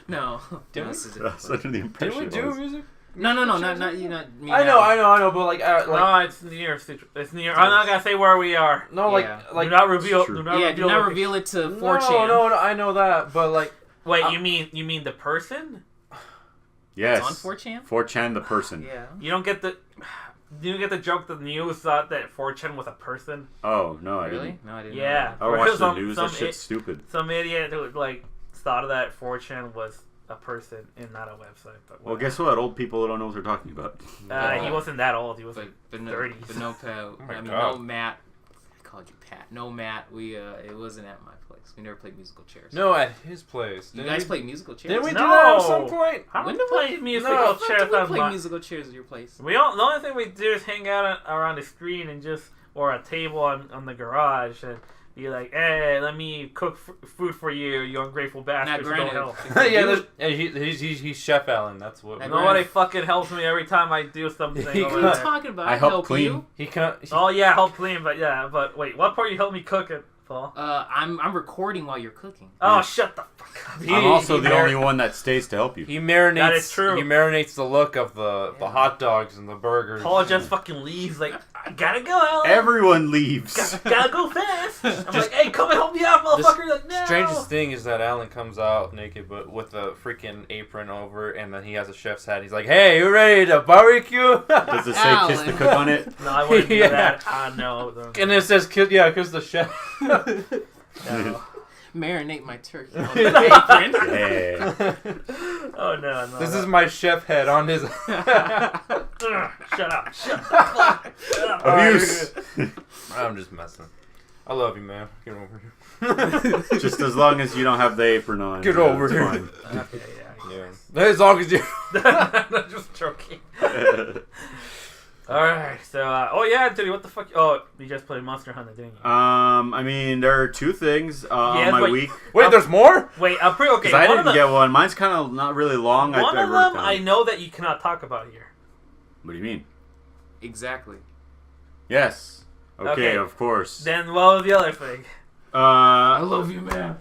No. Did No, we? this is a That's different such an impression. Did we do music? No, not you, not me. I know, but like No, it's near. It's near. I'm not gonna say where we are. no, like Yeah. like do not reveal. It's true. Do not Yeah, reveal. do not the- reveal it to no, 4chan. no, I know that, but like Wait, you mean the person? Yes. It's on 4chan? 4chan the person. Yeah. You don't get the. Do you get the joke that the news thought that 4chan was a person? Oh, no, I Really? didn't. No, I didn't. Yeah. I watched the Some- news. some That shit's stupid. Some idiot who like thought that 4chan was a person and not a website. But Well, whatever. guess what? Old people don't know what they're talking about. He wasn't that old. He was But no, 30s. but no, Pat. my I mean, God. no Matt. I called you Pat. No Matt. We it wasn't at my place. We never played musical chairs. no at his place. You Didn't guys we, played musical chairs. Didn't we do No. that at some point? I When don't did play we- musical No, When chairs did we that play much. musical chairs at your place? We don't. The only thing we do is hang out around the screen and just or a table on the garage and be like, "Hey, let me cook food for you, you ungrateful Now, bastards. Don't granted, help." if we yeah, do he's Chef Allen. That's what. Now, Nobody fucking helps me every time I do something. He over what are you there. talking about? I I help help clean. you. He can't. Oh yeah, help clean, but wait, what part you help me cook it, Paul? I'm recording while you're cooking. Oh, shut the fuck up. I'm also he the only one that stays to help you. He marinates. That is true. He marinates the look of the Yeah. hot dogs and the burgers. Paul just fucking leaves like, I gotta go, Alan. Everyone leaves. Gotta go fast. I'm like, hey, come and help me out, motherfucker. You're like, no. Strangest thing is that Alan comes out naked, but with a freaking apron over, and then he has a chef's hat. He's like, "Hey, you ready to barbecue?" Does it say kiss the Alan. cook on it? No, I wouldn't do Yeah. that. No. And it says, "Kiss," yeah, because the chef. No. Marinate my turkey on the apron. Yeah. Oh no! This is my chef head on his. Shut up! Shut up! Abuse. I'm just messing. I love you, man. Get over here. Just as long as you don't have the apron on. Get over it's here. fine. Okay, yeah. Yeah. As long as you. I'm just joking. Alright, so, oh yeah, Anthony, what the fuck? Oh, you just played Monster Hunter, didn't you? I mean, there are two things on my but- week. Wait, there's more? Wait, I'm pretty okay. Because I One of didn't them, get one. Mine's kind of not really long. one I of wrote it them down. I know that you cannot talk about here. What do you mean? Exactly. Yes. Okay, Okay. of course. Then what was the other thing? I love you, man.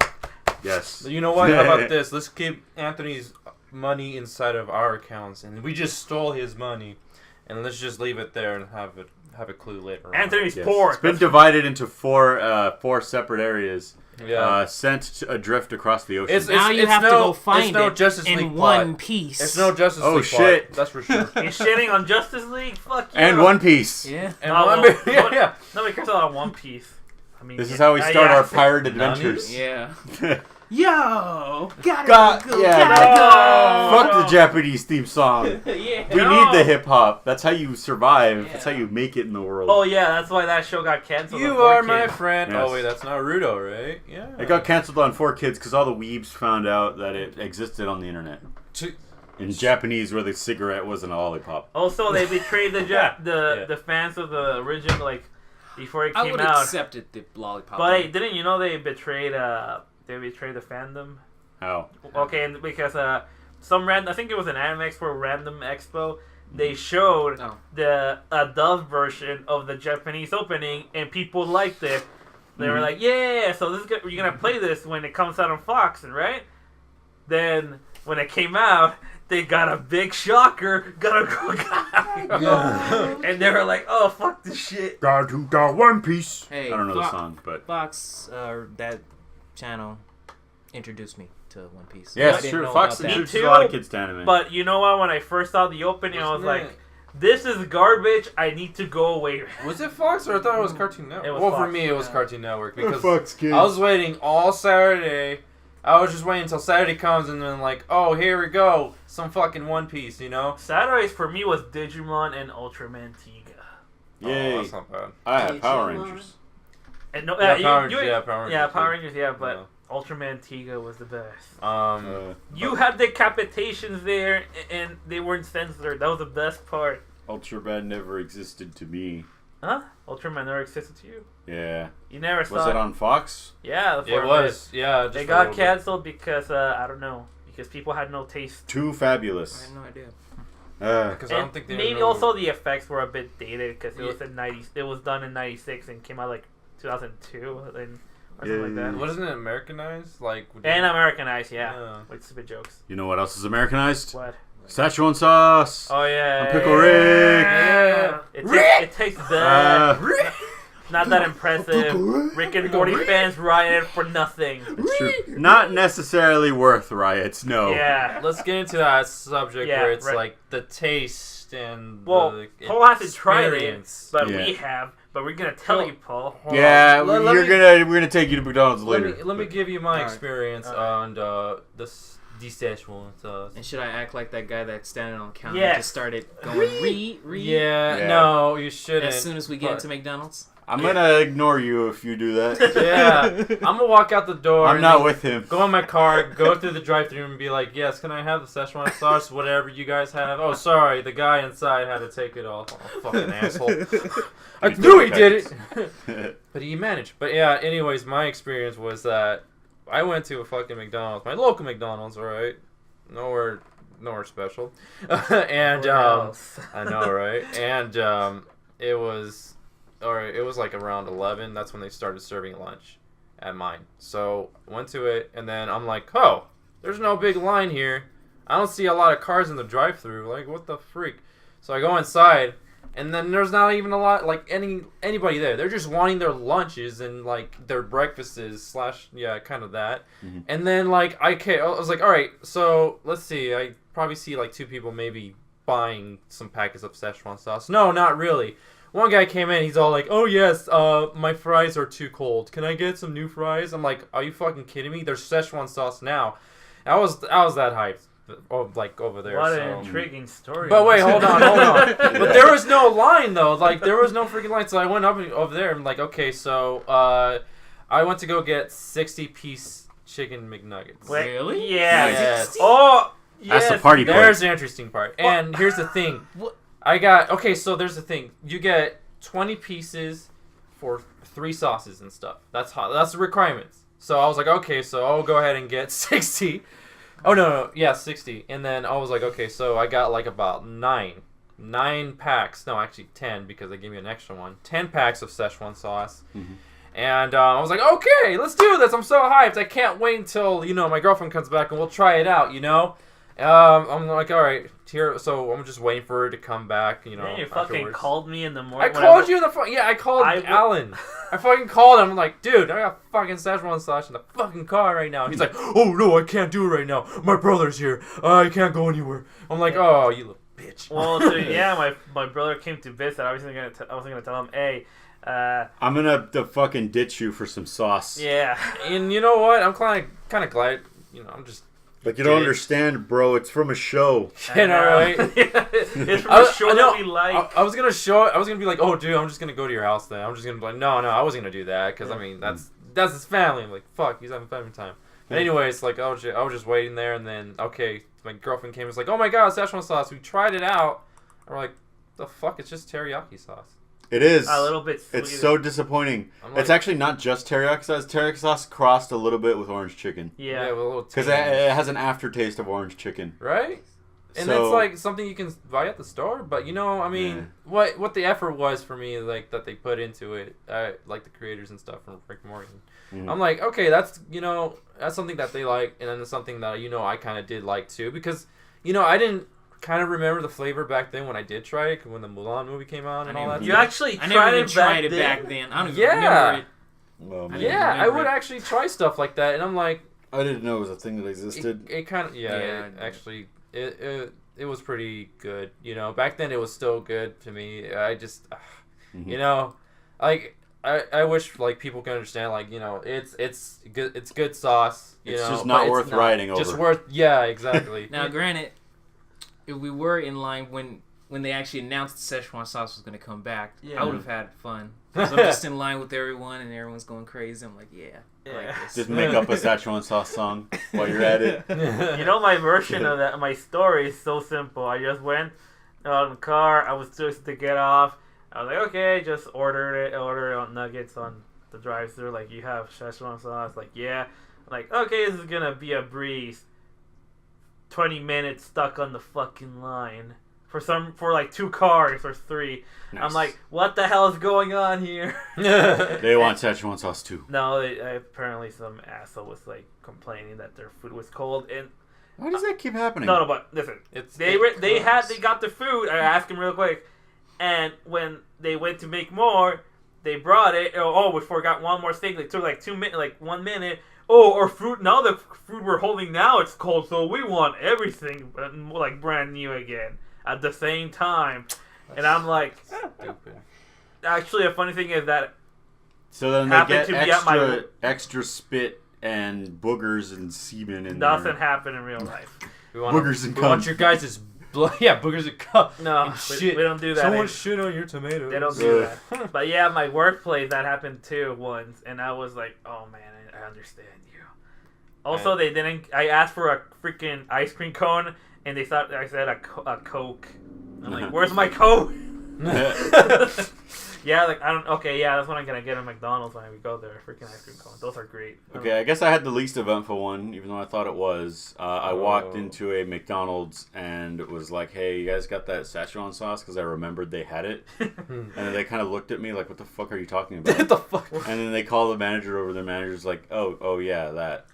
Yes. You know what? How about this? Let's keep Anthony's money inside of our accounts, and we just stole his money, and let's just leave it there and have a clue later on. Anthony's Yes. poor. It's been divided into four separate areas. Yeah. Sent adrift across the ocean. It's Now you have to go find it Justice in League one plot. piece. It's no Justice Oh, League shit. plot, that's for sure. You're shitting on Justice League? Fuck you. and One Piece. Yeah. And Oh, one well, yeah. Nobody cares about One Piece. I mean, This is how we start our pirate adventures. Yeah. Yo, gotta go. Yeah. Gotta go. Fuck the Japanese theme song. Yeah. We need the hip hop. That's how you survive. That's how Yeah. you make it in the world. Oh yeah, that's why that show got canceled. You on 4 are my Kids. friend. Yes. Oh, wait, that's Naruto, right? Yeah. It got canceled on 4 Kids because all the weebs found out that it existed on the internet. In Japanese, where the cigarette wasn't a lollipop. Also, they betrayed the Yeah. the fans of the original before it I came would out. accept it, the lollipop. But hey, didn't you know they betrayed the fandom? How? Okay, and because some random, I think it was an Anime Expo or Random Expo, they showed Oh. the dub version of the Japanese opening, and people liked it. They were like, "Yeah, so this is you're gonna play this when it comes out on Fox, and right?" Then when it came out, they got a big shocker. Gotta go, and they were like, "Oh fuck this shit." Got to got One Piece. Hey, I don't know the song, but Fox, that channel introduced me to One Piece. yeah, I it's didn't true. know Fox about that. introduces Me a lot of too, kids to anime. But you know what? When I first saw the opening, I was Wasn't like, it- "This is garbage. I need to go away." Was it Fox or I thought it was Cartoon Network? It was Well, for Fox, me, it was yeah. Cartoon Network because Fox Kids. I was waiting all Saturday. I was just waiting until Saturday comes and then like, oh, here we go, some fucking One Piece, you know? Saturdays for me was Digimon and Ultraman Tiga. Yay. Oh, that's not bad. I have Power Rangers. And no, Yeah, you- Power you- Rangers, yeah, Power Rangers. Yeah, Power too. Rangers, yeah, but Yeah. Ultraman Tiga was the best. You Uh, had decapitations there, and they weren't censored. That was the best part. Ultraman never existed to me. Huh? Ultraman never existed to you? Yeah. You never saw Was it on Fox? Yeah, the It was, yeah. They just for a got little bit. canceled because, I don't know, because people had no taste. Too I fabulous. had no idea. Because I don't And think they maybe know- also the effects were a bit dated because it Yeah. was in 90. It was done in 96 and came out like 2002 or something like that. Wasn't it Americanized? Like, And Americanized, yeah, Yeah. with stupid jokes. You know what else is Americanized? What? Szechuan sauce. Oh yeah, And Pickle Rick. Yeah. It tastes bad. Not that impressive. Rick and Morty fans rioted for nothing. It's true. Not necessarily worth riots, no. Yeah. Let's get into that subject Yeah, where it's right. like the taste and Well, the Paul hasn't tried it, experience. but Yeah. we have. But we're gonna tell you, Paul. Hold Yeah, on. Let me- we're gonna take you to McDonald's Let later. me give you my Alright. experience Alright. on the Szechuan sauce. And should I act like that guy that's standing on the counter Yes. and just started going re? Yeah, Yeah. no, you shouldn't. As soon as we get but- into McDonald's? I'm gonna ignore you if you do that. Yeah, I'm gonna walk out the door. I'm and not then with him. Go in my car, go through the drive-thru, and be like, "Yes, can I have the Szechuan sauce? Whatever you guys have." Oh, sorry, the guy inside had to take it all. Oh, fucking asshole! I knew he did it, but he managed. But yeah, anyways, my experience was that I went to a fucking McDonald's, my local McDonald's, all right, nowhere special, and Where else? I know, right? And it was. Or it was like around 11. That's when they started serving lunch at mine. So went to it, and then I'm like, oh, there's no big line here. I don't see a lot of cars in the drive-thru. Like, what the freak? So I go inside, and then there's not even a lot, like anybody there. They're just wanting their lunches and like their breakfasts / yeah, kind of that. Mm-hmm. And then like I was like, all right, so let's see. I probably see like 2 people maybe buying some packets of Szechuan sauce. No, not really. one guy came in. He's all like, "Oh yes, my fries are too cold. Can I get some new fries?" I'm like, "Are you fucking kidding me? There's Szechuan sauce now." I was that hyped. Like over there. What so. an intriguing story. But wait, hold on. But there was no line though. Like there was no freaking line. So I went up over there and I'm like, okay, so I went to go get 60-piece chicken McNuggets. Wait, Really? Yeah. Yes. Oh, yes. That's the party part. There's the interesting part. And here's the thing. So there's the thing. You get 20 pieces for 3 sauces and stuff. That's the requirements. So I was like, okay, so I'll go ahead and get 60. Oh, no, yeah, 60. And then I was like, okay, so I got like about 9 packs. No, actually 10 because they gave me an extra one. 10 packs of Szechuan sauce. Mm-hmm. And I was like, okay, let's do this. I'm so hyped. I can't wait until, my girlfriend comes back and we'll try it out, I'm like, all right, here. So I'm just waiting for her to come back, Man, you fucking afterwards. called me in the morning. I called you in the phone. Yeah, I called Alan. I fucking called him. I'm like, dude, I got fucking Szechuan sauce in the fucking car right now. He's like, oh no, I can't do it right now. My brother's here. I can't go anywhere. I'm like, oh, you little bitch. Well, so, yeah, my brother came to visit. I wasn't gonna tell him, hey. I'm gonna fucking ditch you for some sauce. Yeah. And you know what? I'm kind of glad. I'm just. Like you don't understand, bro. It's from a show. Right? It's from a show that we like. I was gonna be like, oh, dude, I'm just gonna go to your house then. I'm just gonna be like, no, I wasn't gonna do that because I mean that's his family. I'm like, fuck, he's having family time. But anyways, like I was just waiting there, and then okay, my girlfriend came. And was like, oh my god, Szechuan sauce. We tried it out. And we're like, the fuck? It's just teriyaki sauce. It is a little bit sweeter. It's so disappointing. Like, it's actually not just teriyaki sauce. Teriyaki sauce crossed a little bit with orange chicken. Yeah, with a little because it has an aftertaste of orange chicken. Right. And so, it's like something you can buy at the store, but I mean, what the effort was for me, like that they put into it, like the creators and stuff from Rick and Morty. Mm-hmm. I'm like, okay, that's that's something that they like, and then it's something that I kind of did like too, because I didn't kind of remember the flavor back then when I did try it, when the Mulan movie came out and all that. You actually I never even tried it back then. I don't even remember it. Well, I would actually try stuff like that, and I'm like, I didn't know it was a thing that existed. It kind of actually it was pretty good. Back then it was still good to me. I just like I wish like people can understand like it's good, it's good sauce. It's just not worth riding over. Just worth exactly. Now, granted, if we were in line when they actually announced the Szechuan sauce was going to come back, I would have had fun. So I'm just in line with everyone, and everyone's going crazy. I'm like, I like this. Just make up a Szechuan sauce song while you're at it. My version of that, my story is so simple. I just went out in the car. I was just to get off. I was like, okay, just ordered on nuggets on the drive-thru. Like, you have Szechuan sauce? Like, yeah. I'm like, okay, this is going to be a breeze. 20 minutes stuck on the fucking line for like 2 cars or 3. Nice. I'm like, what the hell is going on here? They want Szechuan sauce too. No, apparently some asshole was like complaining that their food was cold. And why does that keep happening? No, but listen, they got the food. I asked him real quick, and when they went to make more, they brought it. Oh, we forgot one more thing. They took like 2 minutes, like 1 minute. Oh, our fruit, now the food we're holding now, it's cold, so we want everything like brand new again at the same time. And I'm like, stupid. Actually, a funny thing is that so then they get extra spit and boogers and semen in there. Doesn't happen in real life. Boogers and cum. We want your guys' blood. Yeah, boogers and cum. No, we don't do that. Someone shit on your tomatoes. They don't do that. But yeah, my workplace, that happened too once. And I was like, oh man, I understand you. Also, they didn't. I asked for a freaking ice cream cone, and they thought I said a Coke. I'm like, where's my Coke? Yeah, like I don't. Okay, yeah, that's what I'm gonna get at McDonald's when we go there. Freaking ice cream cones. Those are great. Okay, I guess I had the least eventful one, even though I thought it was. I walked into a McDonald's and it was like, "Hey, you guys got that Szechuan sauce?" Because I remembered they had it, and then they kind of looked at me like, "What the fuck are you talking about?" What the fuck? And then they call the manager over. The manager's like, "Oh yeah, that,"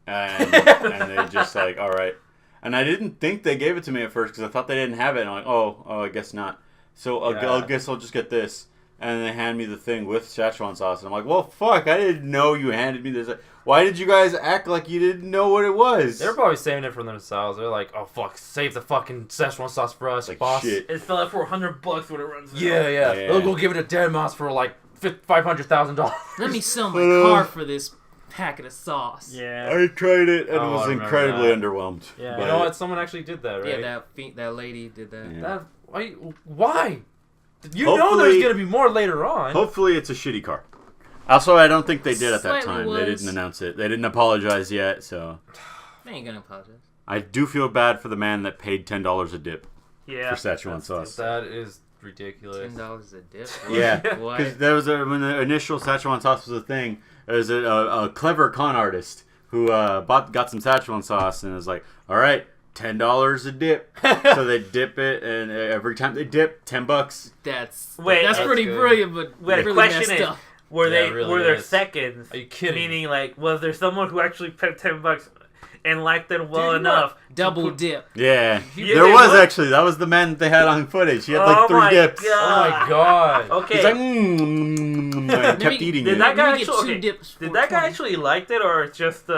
and they just like, "All right." And I didn't think they gave it to me at first because I thought they didn't have it. And I'm like, "Oh, I guess not." So I guess I'll just get this. and they hand me the thing with Szechuan sauce. And I'm like, well, fuck, I didn't know you handed me this. Why did you guys act like you didn't know what it was? They're probably saving it for themselves. They're like, oh, fuck, save the fucking Szechuan sauce for us, like, boss. shit. It's still for $100 when it runs out. Yeah. They'll go give it a dead mouse for like $500,000. Let me sell my car for this packet of sauce. Yeah. I tried it, and Oh, it was I remember incredibly that. underwhelmed. Yeah. You know what? Someone actually did that, right? Yeah, that lady did that. Yeah. Why? You know there's Hopefully- going to be more later on. Hopefully it's a shitty car. Also, I don't think they did at that Slightly time. was. They didn't announce it. They didn't apologize yet, so... I ain't gonna apologize. I do feel bad for the man that paid $10 a dip Yeah. for Szechuan sauce. That is ridiculous. $10 a dip. Yeah, What? because there was when the initial Szechuan sauce was a thing. There was a clever con artist who got some Szechuan sauce and was like, "All right, $10 a dip." So they dip it, and every time they dip, $10. That's Wait, that's that's pretty good. brilliant, but Wait, the really question messed is, up. were Yeah, they it really were there is. seconds? Are you kidding? Meaning, like, was there someone who actually paid $10 and liked it well Dude, you know- enough? Double put- dip. Yeah, Yeah, there they was would. actually. That was the man that they had on footage. He had Oh like 3 my dips. Oh my god. Okay. He's like, and kept Maybe- eating Did it. that guy Maybe get actually? two dips Did for that guy 20. actually liked it, or just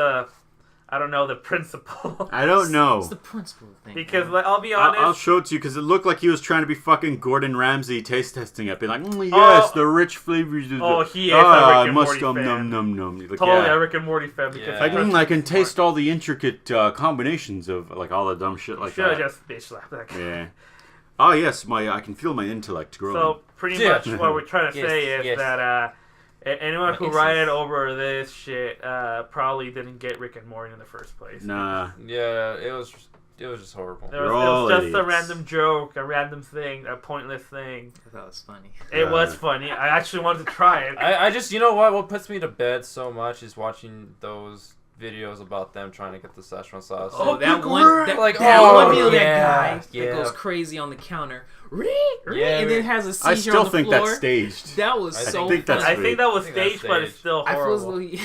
I don't know, the principle? I don't know. It's the principle thing. Because man. like, I'll be honest. I'll show it to you because it looked like he was trying to be fucking Gordon Ramsay taste testing it. Being like, yes, the rich flavors. Oh, he is a I Rick and must Morty num fan. num. Like, totally yeah. a Rick and Morty fan because Yeah. Like, I can taste all the intricate combinations of like all the dumb shit like Should have that. just bitch slapped that guy. Yeah. Oh yes, I can feel my intellect growing. So pretty Yeah. much what we're trying to Yes, say is yes. that anyone who It's righted over this shit probably didn't get Rick and Morty in the first place. Nah. Yeah, it was just horrible. It We're was all just a idiots. random joke, a random thing, a pointless thing. I thought it was funny. It was funny. I actually wanted to try it. I just, you know what puts me to bed so much is watching those videos about them trying to get the Szechuan sauce. Oh, that good one, word. that, Like, that oh, one video, yeah, that guy yeah. that goes crazy on the counter, Yeah, and then has a seizure I on still the think floor. that's staged. That was I so think that's funny. I think that was I think that's staged, but it's staged. still I feel as horrible. though he,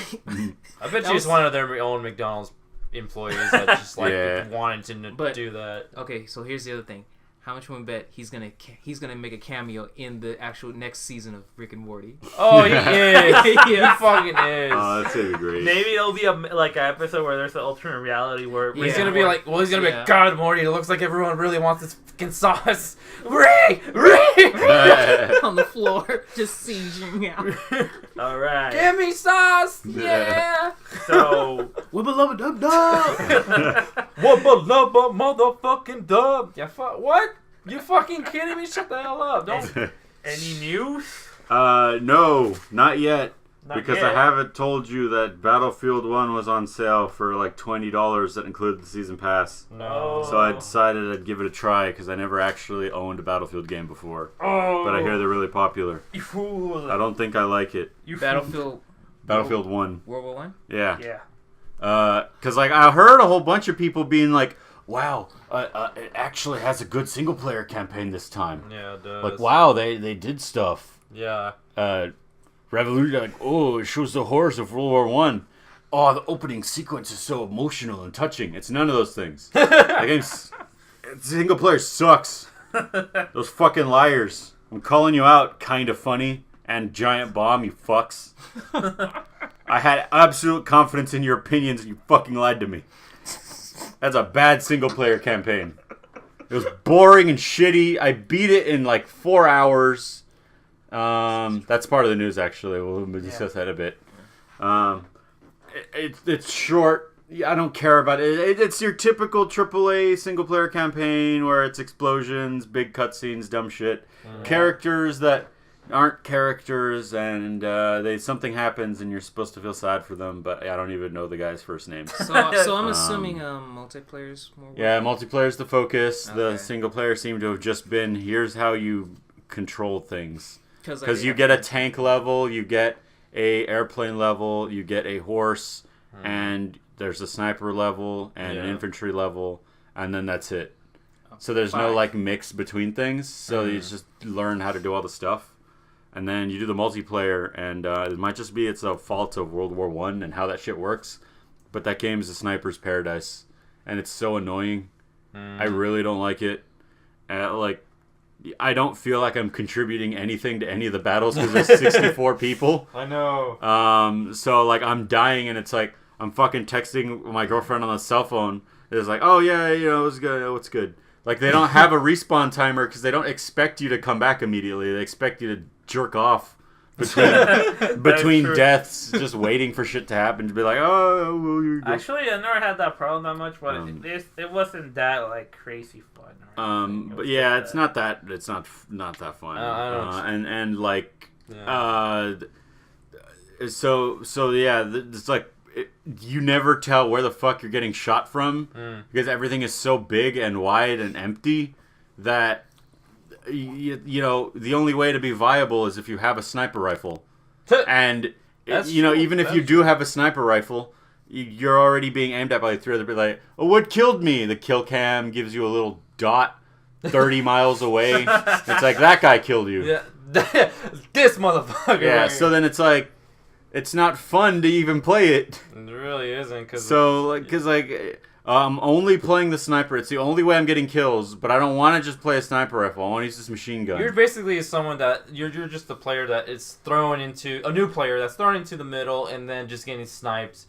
I bet That you it's was- one of their own McDonald's employees that just like Yeah. wanted to But- do that. Okay, so here's the other thing. How much would we bet he's gonna make a cameo in the actual next season of Rick and Morty? Oh, he is. He Yeah. fucking is. Oh, that's gonna be great. Maybe it'll be like an episode where there's an alternate reality where He's Yeah. gonna be like, he's gonna Yeah. be, God, Morty, it looks like everyone really wants this fucking sauce. Ray! Ray! On the floor, just seizuring out. all right. Give me sauce! Yeah! So Wubba lubba dub dub. Wubba lubba motherfucking dub! What? You fucking kidding me? Shut the hell up! Don't. any news? No, not yet. Not Because yet. I haven't told you that Battlefield 1 was on sale for like $20 that included the season pass. No. So I decided I'd give it a try because I never actually owned a Battlefield game before. Oh, But I hear they're really popular. you fool. I don't think I like it. You fool. Battlefield Battlefield 1. World War One. Yeah. Yeah. Because like I heard a whole bunch of people being like, wow, it actually has a good single-player campaign this time. Yeah, it does. Like, wow, they did stuff. Yeah. Revolution, like, oh, it shows the horrors of World War One. Oh, the opening sequence is so emotional and touching. It's none of those things. The game's single player sucks. Those fucking liars. I'm calling you out, kind of funny, and Giant Bomb, you fucks. I had absolute confidence in your opinions, and you fucking lied to me. That's a bad single player campaign. It was boring and shitty. I beat it in like 4 hours. That's part of the news, actually. We'll discuss that a bit. It's short. I don't care about it. It's your typical AAA single-player campaign where it's explosions, big cutscenes, dumb shit. Characters that aren't characters, and something happens, and you're supposed to feel sad for them, but I don't even know the guy's first name. So I'm assuming multiplayer's more. Yeah, multiplayer's the focus. The Okay. single-player seemed to have just been, here's how you control things. Because Because you get a tank level, you get a airplane level, you get a horse, and there's a sniper level and an Yeah. infantry level, and then that's it. So there's no Five. like mix between things. So you just learn how to do all the stuff, and then you do the multiplayer. And it might just be it's a fault of World War One and how that shit works, but that game is a sniper's paradise, and it's so annoying. I really don't like it. Like I don't feel like I'm contributing anything to any of the battles because there's 64 people. I know. So like I'm dying and it's like I'm fucking texting my girlfriend on the cell phone. It's like, oh yeah, you know, it was good. What's good? Like they don't have a respawn timer because they don't expect you to come back immediately. They expect you to jerk off between deaths, just waiting for shit to happen to be like, oh, well, you're good. Actually, I never had that problem that much, but it wasn't that like crazy fun. But yeah, it's not that that fun. And like, so yeah, it's like you never tell where the fuck you're getting shot from because everything is so big and wide and empty that you know the only way to be viable is if you have a sniper rifle, and you know even if you do have a sniper rifle. You're already being aimed at by 3 other people. Like, oh, what killed me? The kill cam gives you a little dot 30 miles away. It's like, that guy killed you. Yeah, this motherfucker. Yeah, so then it's like, it's not fun to even play it. It really isn't. Because I'm only playing the sniper. It's the only way I'm getting kills, but I don't want to just play a sniper rifle. I want to use this machine gun. You're basically someone that, you're just a player that is thrown into, a new player that's thrown into the middle and then just getting sniped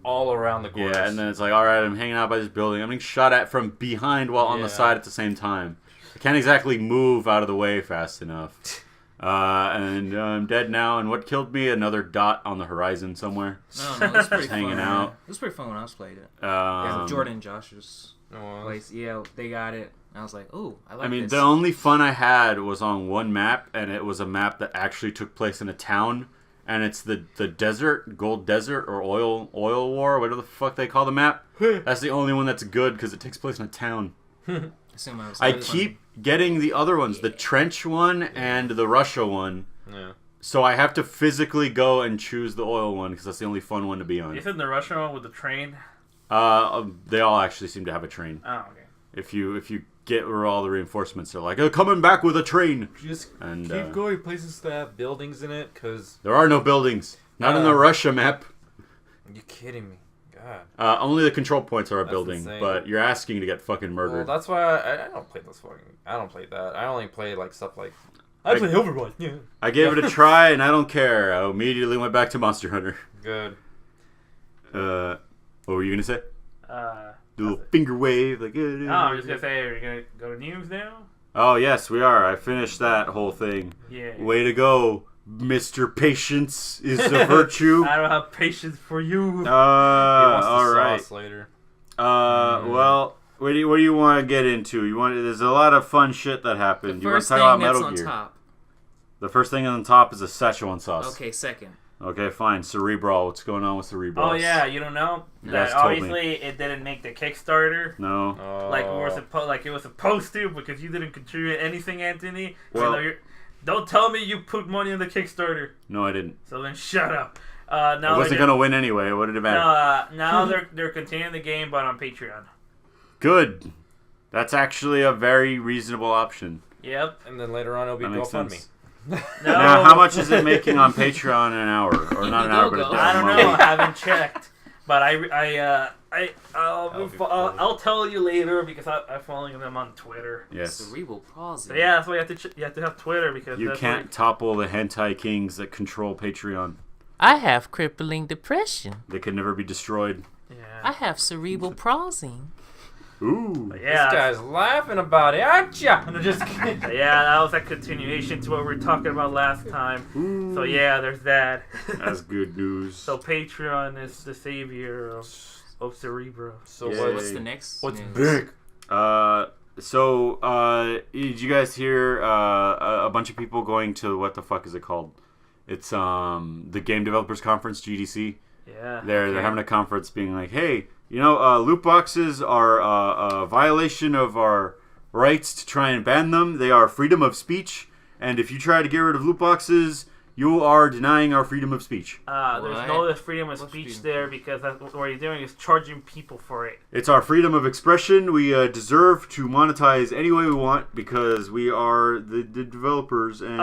all around the course. Yeah, and then it's like, all right, I'm hanging out by this building. I'm being shot at from behind while on the side at the same time. I can't exactly move out of the way fast enough. And I'm dead now. And what killed me? Another dot on the horizon somewhere. No, it was pretty hanging fun. out. It was pretty fun when I was playing it. Yeah, Jordan and Josh's place. Yeah, they got it. And I was like, ooh, I like this. The only fun I had was on one map, and it was a map that actually took place in a town. And it's the desert, gold desert, or oil war, whatever the fuck they call the map. That's the only one that's good because it takes place in a town. I keep getting the other ones, the trench one and the Russia one. Yeah. So I have to physically go and choose the oil one because that's the only fun one to be on. Isn't the Russia one with the train? They all actually seem to have a train. Oh, okay. If you get where all the reinforcements are like, coming back with a train. Just and, keep going places that have buildings in it, because... There are no buildings. Not in the Russia map. You kidding me? God. Only the control points are a building, insane. But you're asking to get fucking murdered. Well, that's why I don't play this fucking... I don't play that. I only play, like, stuff like... I play Overwatch, yeah. I gave it a try, and I don't care. I immediately went back to Monster Hunter. Good. What were you going to say? Do a little it. finger wave. Like, Oh, I was going to say, are you going to go to news now? Oh, yes, we are. I finished that whole thing. Yeah. Way to go, Mr. Patience is a virtue. I don't have patience for you. All right. Sauce later. Well, what do you want to get into? There's a lot of fun shit that happened. The You want to first talk thing about that's Metal on Gear? top. The first thing on the top is a Szechuan sauce. Okay, second. Okay, fine. Cerebrawl. What's going on with Cerebrawl? Oh, yeah, you don't know? You That guys told me. obviously it didn't make the Kickstarter. No. Like it was supposed to, because you didn't contribute anything, Anthony. Well, don't tell me you put money in the Kickstarter. No, I didn't. So then shut up. I wasn't gonna win anyway. What did it matter? Now they're continuing the game, but on Patreon. Good. That's actually a very reasonable option. Yep. And then later on it'll be That makes GoFundMe. sense. No. Now, how much is it making on Patreon an hour, or not an hour, but a day? I don't know. I haven't checked, but I'll tell you later because I'm following them on Twitter. Yes. Cerebral palsy. So yeah, that's why you have to have Twitter because You that's can't topple the hentai kings that control Patreon. I have crippling depression. They can never be destroyed. Yeah. I have cerebral palsy. Ooh. But yeah. This guy's laughing about it, aren't ya? I'm just kidding. Yeah, that was a continuation to what we were talking about last time. Ooh. So yeah, there's that. That's good news. So Patreon is the savior of Cerebro. So Yay. What's the next? what's news? big? Did you guys hear a bunch of people going to, what the fuck is it called? It's the Game Developers Conference, GDC. Yeah. They're having a conference being like, hey, loot boxes are a violation of our rights to try and ban them. They are freedom of speech, and if you try to get rid of loot boxes, you are denying our freedom of speech. There's no freedom of speech there because that's what you're doing is charging people for it. It's our freedom of expression. We deserve to monetize any way we want because we are the developers. And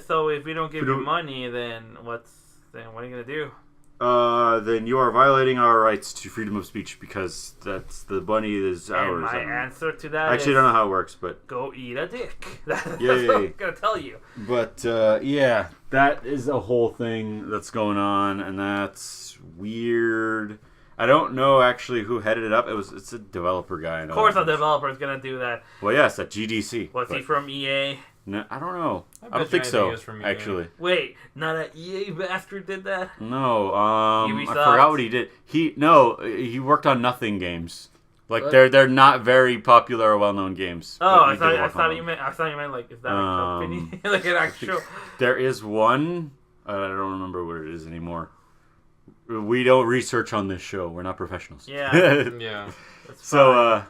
So if we don't give you money, then what are you gonna do? then you are violating our rights to freedom of speech because that's the bunny is And ours. my answer to that I actually is don't know how it works, but go eat a dick. That's what Yeah. I'm gonna tell you. But yeah, that is a whole thing that's going on, and that's weird. I don't know actually who headed it up. It's a developer guy. Of course, a developer is gonna do that. Well, yes, at GDC. Was he from EA? No, I don't know. I I, bet don't you think anything so. he was from EA. Actually, Wait, not an EA bastard did that? no. I Ubisoft? forgot what he did. He worked on nothing games. Like What? they're not very popular or well-known games. Oh, but I he did work thought on you them. meant. I thought you meant like, is that a company? Like an actual. There is one. I don't remember what it is anymore. We don't research on this show. We're not professionals. Yeah. Yeah. That's So, fine.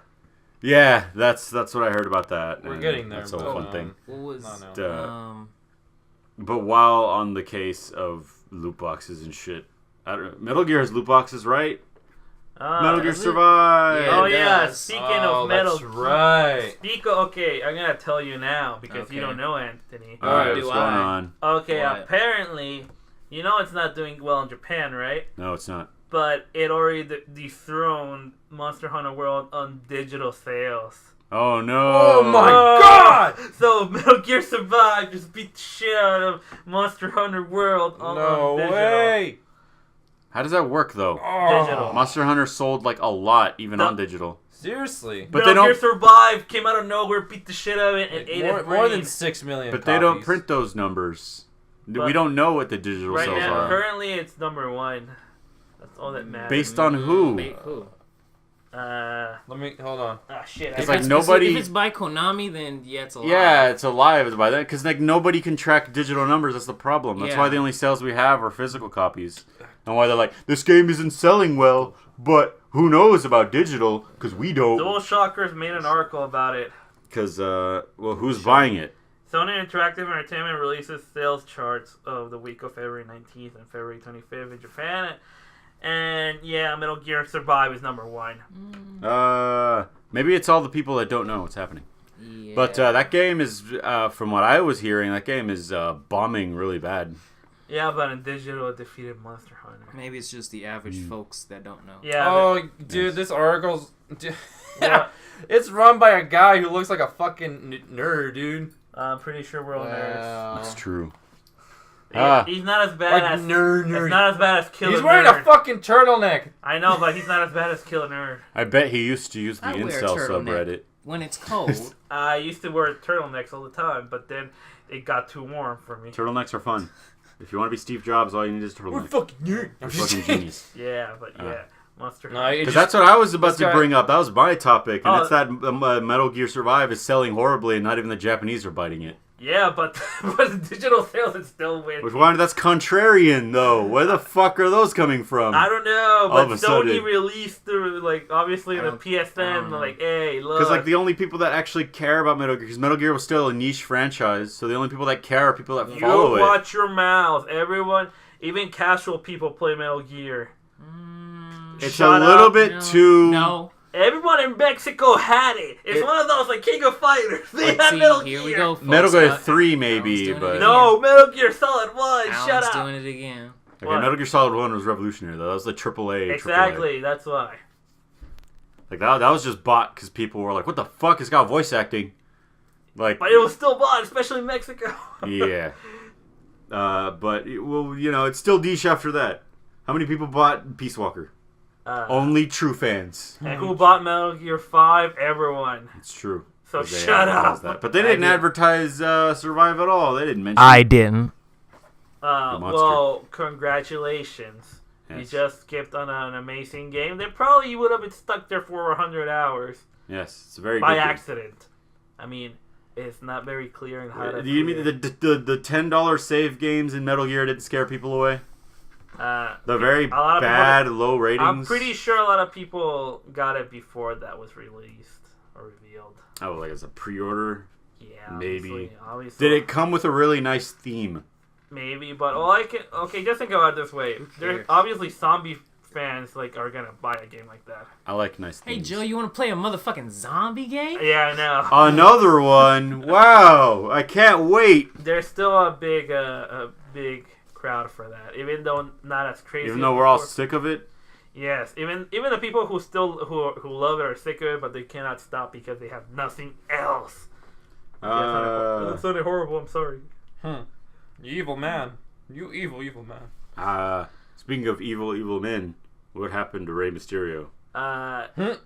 yeah, that's what I heard about that. We're and getting there. That's a but, whole fun thing. What was no. But while on the case of loot boxes and shit, I don't know. Metal Gear has loot boxes, right? Metal Gear does it? Survive. Yeah. Oh it yeah, does. speaking Oh, of Metal that's right. Okay, I'm gonna tell you now because you Okay. don't know Anthony. All right, Do what's going I? on? Okay, What? apparently, you know it's not doing well in Japan, right? No, it's not. But it already dethroned Monster Hunter World on digital sales. Oh no! Oh my Oh. God! So Metal Gear Survive just beat the shit out of Monster Hunter World on No digital. way! How does that work though? Oh. Digital. Monster Hunter sold like a lot, even No. on digital. Seriously. But Metal they Gear don't- Survive came out of nowhere, beat the shit out of it, and Like, ate more its than brain. 6 million But they don't copies. print those numbers. But We don't know what the digital Right sales now, are. currently it's number one. That's all that matters. Based on who? Wait, who? Let me hold on. Shit. It's I like just- nobody- If it's by Konami, then yeah, it's a lie. Yeah, it's alive by then, because like nobody can track digital numbers. That's the problem. That's Yeah. why the only sales we have are physical copies, and why they're like, this game isn't selling well. But who knows about digital? Because we don't. Dual Shockers made an article about it. Because well, who's buying it? Sony Interactive Entertainment releases sales charts of the week of February 19th and February 25th in Japan. And yeah, Metal Gear Survive is number one. Maybe it's all the people that don't know what's happening. Yeah. But that game is, from what I was hearing, that game is bombing really bad. Yeah, but in digital it defeated Monster Hunter. Maybe it's just the average folks that don't know. Yeah. Oh, dude, this article's... What? It's run by a guy who looks like a fucking nerd, dude. I'm pretty sure we're all nerds. That's true. He's not as bad Like as nerd. It's not as bad as Killer He's wearing Nerd. a fucking turtleneck. I know, but he's not as bad as Killer Nerd. I bet he used to use the I wear a incel turtleneck. subreddit. When it's cold. I used to wear turtlenecks all the time, but then it got too warm for me. Turtlenecks are fun. If you want to be Steve Jobs, all you need is a We're turtleneck. fucking nerd. You're fucking genius. Yeah, but yeah. Monster No, Hunter. it Because just- that's what I was about this to guy- bring up. That was my topic, and Oh. it's that Metal Gear Survive is selling horribly, and not even the Japanese are biting it. Yeah, but but digital sales is still win. Which one? That's contrarian, though. Where the fuck are those coming from? I don't know, All but of a Sony sudden. released the obviously I the don't PSN know. like, hey, look. Because like the only people that actually care about Metal Gear, because Metal Gear was still a niche franchise, so the only people that care are people that you follow it. watch your mouth. Everyone, even casual people play Metal Gear. It's Shut a little up. bit No. too. No. Everyone in Mexico had it. It's It- one of those like King of Fighters. They Let's had see, Metal here Gear. we go, folks. Metal Gear Uh, 3 Alan's maybe, doing it but again. No, Metal Gear Solid 1. Alan's Shut up. doing it again. okay, What? Metal Gear Solid 1 was revolutionary though. That was the AAA. Exactly. That's why. Like that was just bought because people were like, "What the fuck? It's got voice acting." Like, But it was still bought, especially in Mexico. yeah. But well, you know, it's still niche after that. How many people bought Peace Walker? Only true fans. And who bought Metal Gear 5? Everyone. It's true. So 'Cause they shut advertised up. that. But they didn't advertise Survive at all. They didn't mention. didn't. monster. Well, congratulations. You Yes. just skipped on an amazing game. They probably would have been stuck there for 100 hours Yes, it's a very by good game. accident. I mean, it's not very clear in how to. Do you mean the $10 save games in Metal Gear didn't scare people away? The very a lot of bad low ratings. I'm pretty sure a lot of people got it before that was released or revealed. Oh, like as a pre-order. Yeah, Maybe. Obviously. Did it come with a really nice theme? Maybe, but all I can. Okay, just think about it this way. There's cares? obviously zombie fans are gonna buy a game like that. I like nice Hey, themes. Joe, you want to play a motherfucking zombie game? Yeah, I know. Another one. Wow, I can't wait. There's still a big crowd for that, even though not as crazy. Even as though we're all before. sick of it. Yes, even the people who still who love it are sick of it, but they cannot stop because they have nothing else. That sounded horrible. I'm sorry. You evil man. You evil man. Speaking of evil men, what happened to Rey Mysterio?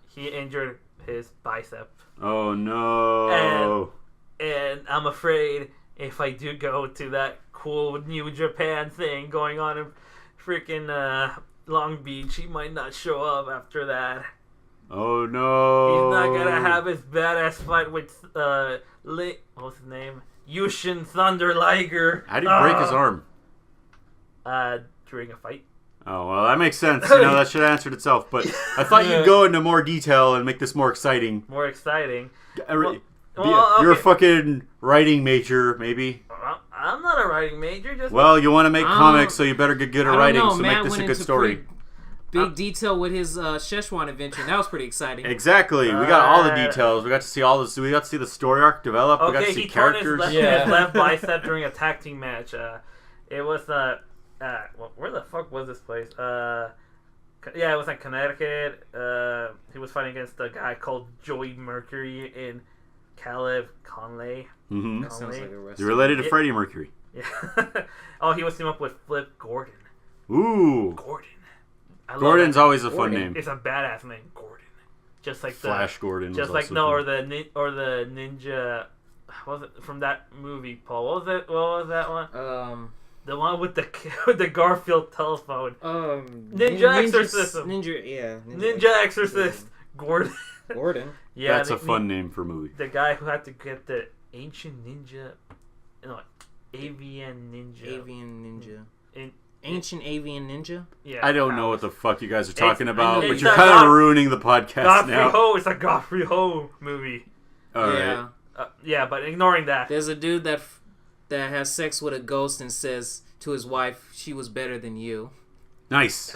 He injured his bicep. Oh no! And I'm afraid if I do go to that cool New Japan thing going on in freaking Long Beach, he might not show up after that. Oh no! He's not gonna have his badass fight with what's his name? Yushin Thunder Liger. How did he break his arm? During a fight. Oh well, that makes sense. That should have answered itself. But I thought you'd go into more detail and make this more exciting. More exciting. You're a fucking writing major, maybe. I'm not a writing major. Just well, you want to make comics, so you better get good at writing. So Matt make this went a good into story. Big detail with his Szechuan adventure. That was pretty exciting. Exactly. We got all the details. We got to see all this. We got to see the story arc develop. We got to see he torn his characters. his left bicep during a tag team match. It was where the fuck was this place? It was in Connecticut. He was fighting against a guy called Joey Mercury in Caleb Conley. Mm-hmm. That sounds like a wrestler. You're related to Freddie Mercury. Yeah. Oh, he was teamed up with Flip Gordon. Ooh. Gordon. Gordon's always a fun name. It's a badass name, Gordon. Just like Flash Gordon. Just like or the ninja. What was it from that movie, Paul? What was that one? The one with the Garfield telephone. Ninja Exorcism. Ninja Exorcist. Gordon. Gordon. Yeah, that's a fun name for a movie. The guy who had to get the ancient ninja, avian ninja. Ancient avian ninja? Yeah. I don't know what the fuck you guys are talking about, but it's you're a kind of ruining the podcast Godfrey now. Ho. It's a Godfrey Ho movie. All right. Yeah, but ignoring that. There's a dude that has sex with a ghost and says to his wife, "She was better than you." Nice.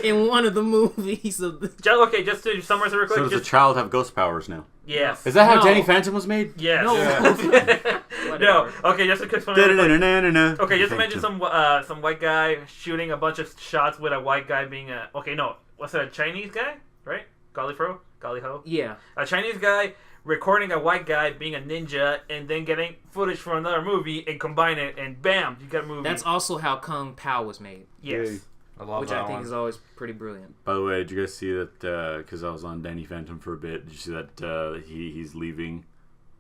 In one of the movies of the... Just to summarize it real quick. So does the child have ghost powers now? Yes. Is that how Danny Phantom was made? Yes. No. Yeah. No. Okay, just a quick summary. Okay, just Thank imagine you. some white guy shooting a bunch of shots with a white guy being a... Okay, no. What's that, a Chinese guy? Right? Golly ho? Yeah. A Chinese guy recording a white guy being a ninja and then getting footage from another movie and combine it and bam, you got a movie. That's also how Kung Pao was made. Yes. Yay. I love which that I think one. is always pretty brilliant. By the way, did you guys see that, because I was on Danny Phantom for a bit, did you see that he's leaving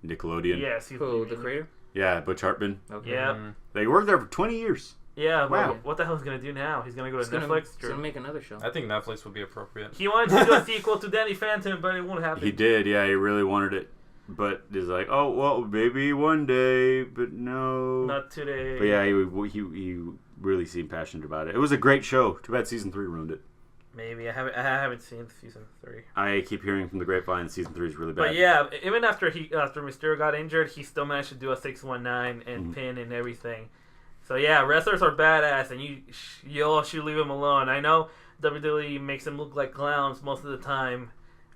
Nickelodeon? Yes. He's Who, leaving. the creator? Yeah, Butch Hartman. Okay. Yeah. They worked there for 20 years. Yeah, Wow. but what the hell is he going to do now? He's going to go to Netflix? He's gonna make another show. I think Netflix would be appropriate. He wanted to do a sequel to Danny Phantom, but it won't happen. He did, yeah, he really wanted it. But he's like, oh, well, maybe one day, but no. Not today. But yeah, he really seemed passionate about it. It was a great show. Too bad season 3 ruined it. Maybe. I haven't seen season 3. I keep hearing from the grapevine season 3 is really bad. But yeah, even after Mysterio got injured, he still managed to do a 619 and pin and everything. So yeah, wrestlers are badass, and you all should leave them alone. I know WWE makes them look like clowns most of the time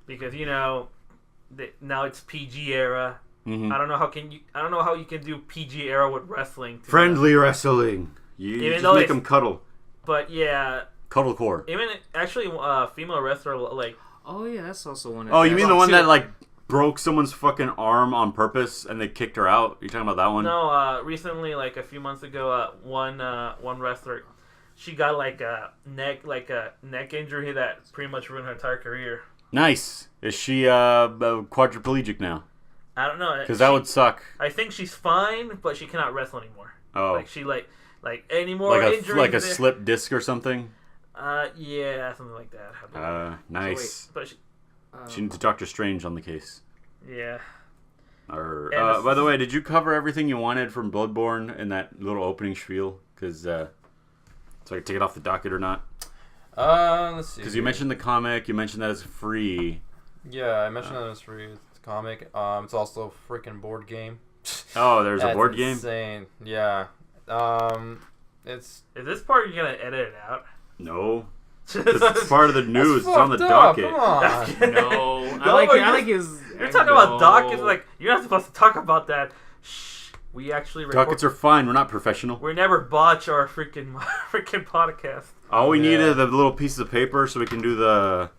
because now it's PG era. Mm-hmm. I don't know how you can do PG era with wrestling. Friendly wrestling. You Even just though make it's- them cuddle. But yeah, Cuddle core. even actually, female wrestler like Oh yeah, that's also one. Oh, you mean the one too. that like broke someone's fucking arm on purpose and they kicked her out? You talking about that one? no, recently like a few months ago, one wrestler, she got like a neck injury that pretty much ruined her entire career. Nice. Is she quadriplegic now? I don't know Because that would suck. I think she's fine, but she cannot wrestle anymore. Oh, Like she like any more injuries. like a slip disc or something. Yeah, something like that. I believe. Nice. But She needs Doctor Strange on the case. yeah. Or And by the way, did you cover everything you wanted from Bloodborne in that little opening spiel? Because so I could take it off the docket or not? Let's see. Because you mentioned the comic, you mentioned that it's free. Yeah, I mentioned that it's free. It's a comic. It's also a freaking board game. Oh, there's a That's board game. insane. Yeah. It's Is this part you're gonna edit it out? No, it's part of the news. It's on the fucked up. docket. Come on. No, No, I like his. You're talking about dockets, like you're not supposed to talk about that. Shh. We actually Ducats are fine. We're not professional. We never botch our freaking podcast. All we need are the little pieces of paper so we can do the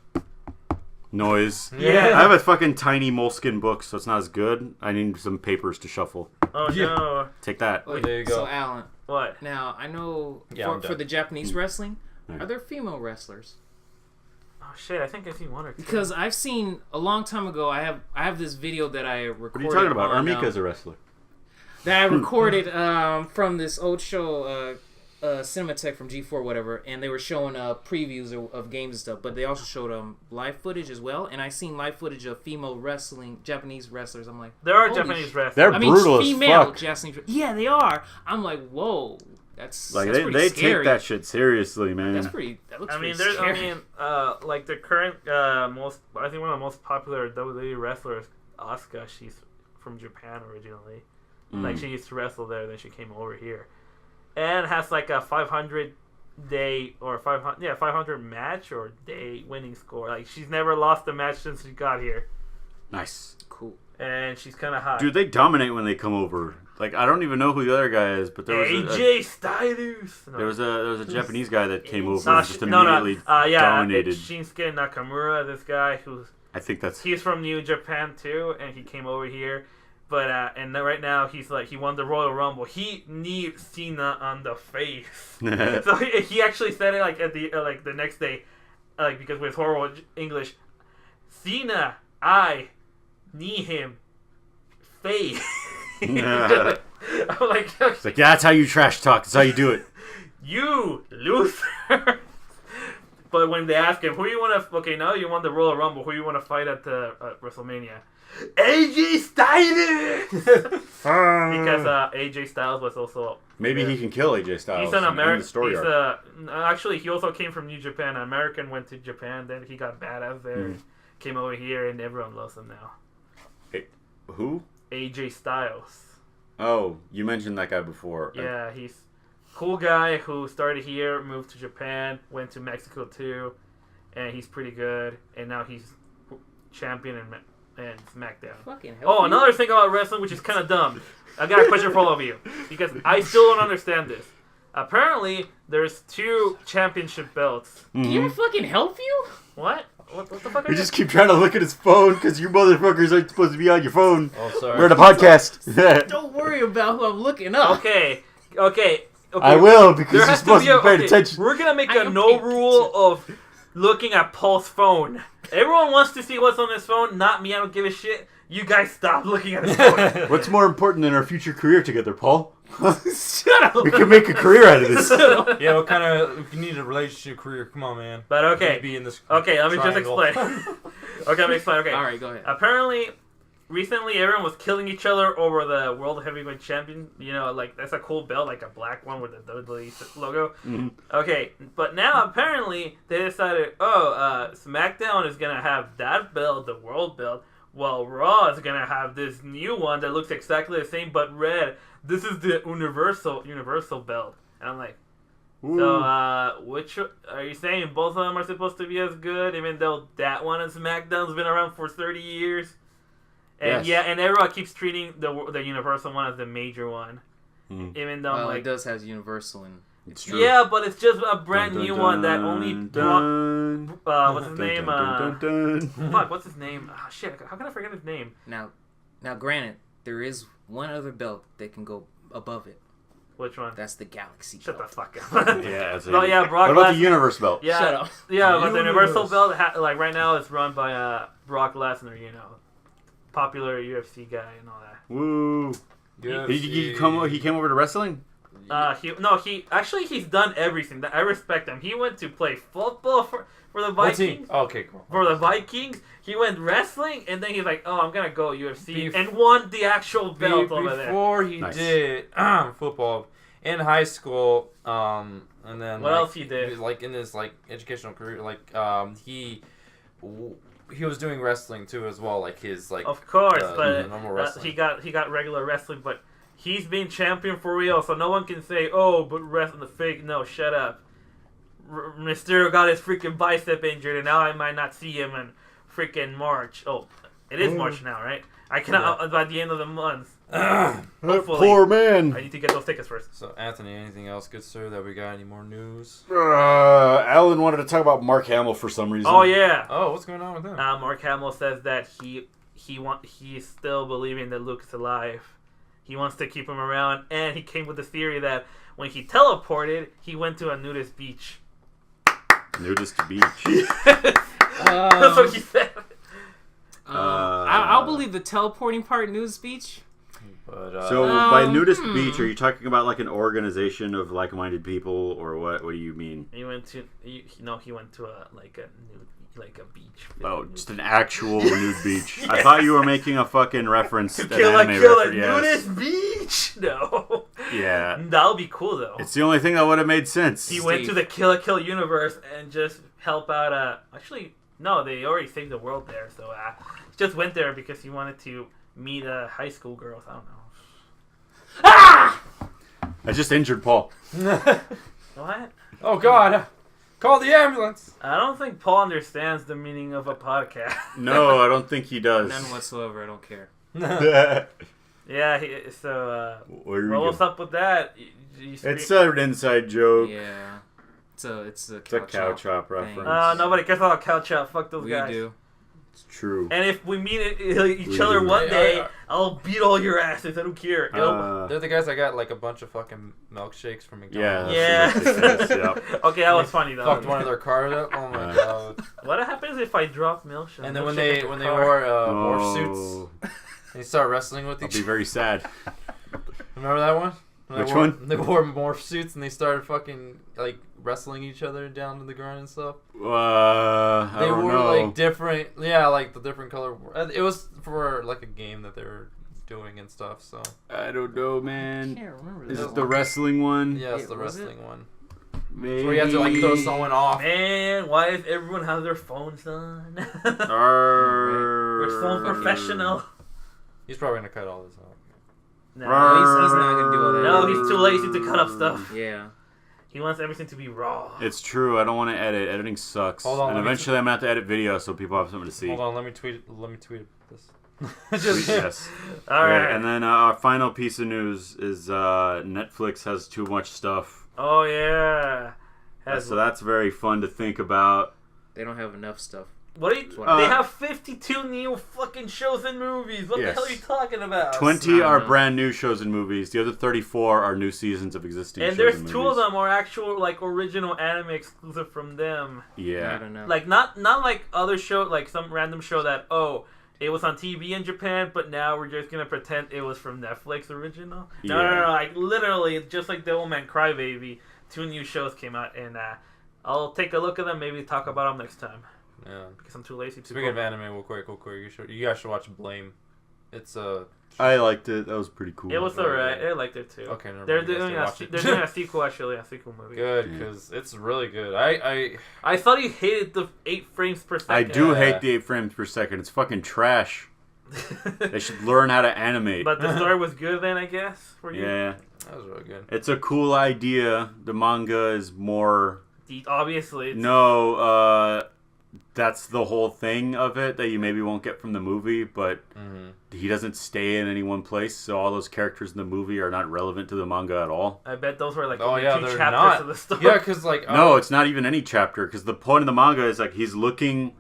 noise. Yeah. I have a fucking tiny moleskin book, so it's not as good. I need some papers to shuffle. Oh no! Take that. Wait, There you go. So Alan, What? now I know Yeah, I'm for done. the Japanese wrestling, Yeah. are there female wrestlers? Oh shit! I think I've seen one or two. Because I've seen a long time ago. I have this video that I recorded. What are you talking about? on, Armika's a wrestler. that I recorded from this old show, Cinematech from G4, whatever, and they were showing previews of games and stuff, but they also showed live footage as well, and I seen live footage of female wrestling, Japanese wrestlers. I'm like, there are holy Japanese shit. wrestlers. They're I mean, brutal as female fuck. Japanese. Yeah, they are. I'm like, whoa, that's Like that's pretty they scary. take that shit seriously, man. That's pretty. That looks I mean, pretty scary. like the current most, I think one of the most popular WWE wrestlers, Asuka. She's from Japan originally. Like she used to wrestle there, then she came over here, and has like a 500 day or 500 match or day winning score. Like she's never lost a match since she got here, Nice. Cool. and she's kind of hot. Dude, they dominate when they come over. Like I don't even know who the other guy is, but there was AJ Styles. No. there was a Japanese guy that came over No, and just immediately dominated. It's Shinsuke Nakamura, this guy I think that's he's from New Japan too, and he came over here. But and right now he's like he won the Royal Rumble. He needs Cena on the face. So he actually said it like at the like the next day, like because with horrible English, Cena, I need him face. I'm like, It's like, yeah, that's how you trash talk. That's how you do it. you loser. But when they ask him, who you want to... Okay, now you won the Royal Rumble. Who you want to fight at the WrestleMania? AJ Styles! Because AJ Styles was also... Maybe he can kill AJ Styles. He's an American... story arc. Actually, he also came from New Japan. An American went to Japan, then he got badass there. Came over here, and everyone loves him now. Hey, who? AJ Styles. Oh, you mentioned that guy before. Yeah, he's... Cool guy who started here, moved to Japan, went to Mexico too, and he's pretty good. And now he's champion in SmackDown. Fucking hell. Oh, another thing about wrestling, which is kind of dumb. I got a question for all of you because I still don't understand this. Apparently, there's 2 championship belts. Can you fucking help you? What? What the fuck? Are We you? just keep trying to look at his phone because you motherfuckers aren't supposed to be on your phone. Oh, sorry. We're at a podcast. Don't worry about who I'm looking up. Okay. I will because There you're has to supposed be to be paying okay, attention. We're gonna make I a am no paying rule of looking at Paul's phone. Everyone wants to see what's on his phone, not me. I don't give a shit. You guys stop looking at his phone. What's more important than our future career together, Paul? Shut up. We can make a career out of this. Yeah, what kind of... You need a relationship career. Come on, man. But okay. Be in this Okay, let me just triangle. explain. Let me explain. Okay. All right, go ahead. Apparently, recently everyone was killing each other over the World Heavyweight Champion. You know, like that's a cool belt, like a black one with the WWE logo. Mhm. Okay, but now apparently they decided, SmackDown is gonna have that belt, the World Belt, while Raw is gonna have this new one that looks exactly the same but red. This is the Universal Belt, and I'm like. Ooh. So, which are you saying? Both of them are supposed to be as good, even though that one in SmackDown's been around for 30 years. And Yes. and everyone keeps treating the Universal one as the major one, Mhm. even though Well, like it does have Universal and It's true. yeah, but it's just a brand Dun, new dun, one that only dun, what's his name? dun, dun, dun. Fuck, what's his name? Ah, shit, how can I forget his name? now granted, there is one other belt that can go above it. Which one? That's the Galaxy Shut the belt. fuck up. Yeah, that's Oh it. yeah, Brock What about Lesnar. the Universe belt? Yeah, Shut up. yeah, but the Universal Universe. belt, like right now, is run by Brock Lesnar. You know, popular UFC guy and all that. Woo. Yeah, He came over to wrestling? He's done everything. I respect him. He went to play football for the What's he? Vikings. Okay, cool. For the Vikings, he went wrestling, and then he's like, "Oh, I'm gonna go UFC," Bef- and won the actual belt over there. Before he Nice. did football in high school, and then What else he did? Like in his like educational career, like he was doing wrestling too as well, like his like Of course, normal but wrestling. he got regular wrestling, but he's been champion for real, so no one can say, "Oh, but wrestling the fake." No, shut up. Mysterio got his freaking bicep injured, and now I might not see him in freaking March. Oh, It is March now, right? I cannot by the end of the month. That Hopefully. poor man. I need to get those tickets first. So, Anthony, anything else, good sir, that we got? Any more news? Alan wanted to talk about Mark Hamill for some reason. Oh yeah. Oh, what's going on with that? Mark Hamill says that he's still believing that Luke is alive. He wants to keep him around, and he came with the theory that when he teleported, he went to a nudist beach. Nudist beach. That's what he said. I'll believe the teleporting part news speech. But, So by nudist beach, are you talking about like an organization of like-minded people, or what? What do you mean? He went to he went to a beach. Oh, just an actual nude beach. I thought you were making a fucking reference. To an kill a anime reference, yes. nudist beach. No. Yeah. That would be cool though. It's the only thing that would have made sense. He went to the Kill la Kill universe and just help out. Actually, no, they already saved the world there. So he just went there because he wanted to meet high school girls. I don't know. I just injured Paul. What? Oh, God. Call the ambulance. I don't think Paul understands the meaning of a podcast. No, I don't think he does. None whatsoever. I don't care. Yeah. What's up with that? It's an inside joke. Yeah. It's a cow chop reference. thing. Nobody cares about cow chop. Fuck those We guys. do. It's true. And if we meet each other one day, I'll beat all your asses. I don't care. They're the guys that got like a bunch of fucking milkshakes from McDonald's. Yeah. Yep. Okay, that was funny though. Fucked one of their cars up. Oh my god. What happens if I drop milkshake? And then when they wore morph suits, they start wrestling with I'll each be other. very sad. Remember that one? Which one? They wore morph suits and they started fucking like wrestling each other down to the ground and stuff. I They don't were know. like different, yeah, like the different color. It was for like a game that they were doing and stuff. So I don't know, I man. can't remember Is that it the one. wrestling one? yeah, it's Yeah, the was wrestling one. Maybe. Where you have to like throw someone off. Man, why does everyone have their phones on? We're We're so professional. He's probably gonna cut all this out. No, He's not gonna do all that. no, he's too lazy to cut up stuff. Yeah. He wants everything to be raw. It's true. I don't want to edit. Editing sucks. Hold on, and let me eventually I'm gonna have to edit video so people have something to see. Hold on, let me tweet this. Yes. All right. And then our final piece of news is Netflix has too much stuff. Oh yeah. So that's very fun to think about. They don't have enough stuff. What are you? They have 52 new fucking shows and movies. What the hell are you talking about? 20 are enough. brand new shows and movies. The other 34 are new seasons of existing And shows there's and two movies. of them are actual like original anime exclusive from them. I Yeah. don't know. Like not like other show, like some random show that it was on TV in Japan, but now we're just gonna pretend it was from Netflix original. No, like literally, just like Devilman Crybaby, 2 new shows came out, and I'll take a look at them, maybe talk about them next time. Yeah. Because I'm too lazy to. Speaking of anime, real quick, you guys should watch Blame. It's I liked it. That was pretty cool. It was alright. I liked it too. Okay, never They're mind. You guys doing should watch it. they're doing a sequel actually, a sequel movie. Good, because it's really good. I I thought you hated the 8 frames per second. I do Yeah. hate the 8 frames per second. It's fucking trash. They should learn how to animate. But the story was good then, I guess. For you. Yeah. that was really good. It's a cool idea. The manga is more... Obviously. It's, No, that's the whole thing of it that you maybe won't get from the movie, but he doesn't stay in any one place, so all those characters in the movie are not relevant to the manga at all. I bet those were like Oh only yeah, 2 they're chapters not. of the story. Yeah, because like No, it's not even any chapter, because the point of the manga is like he's looking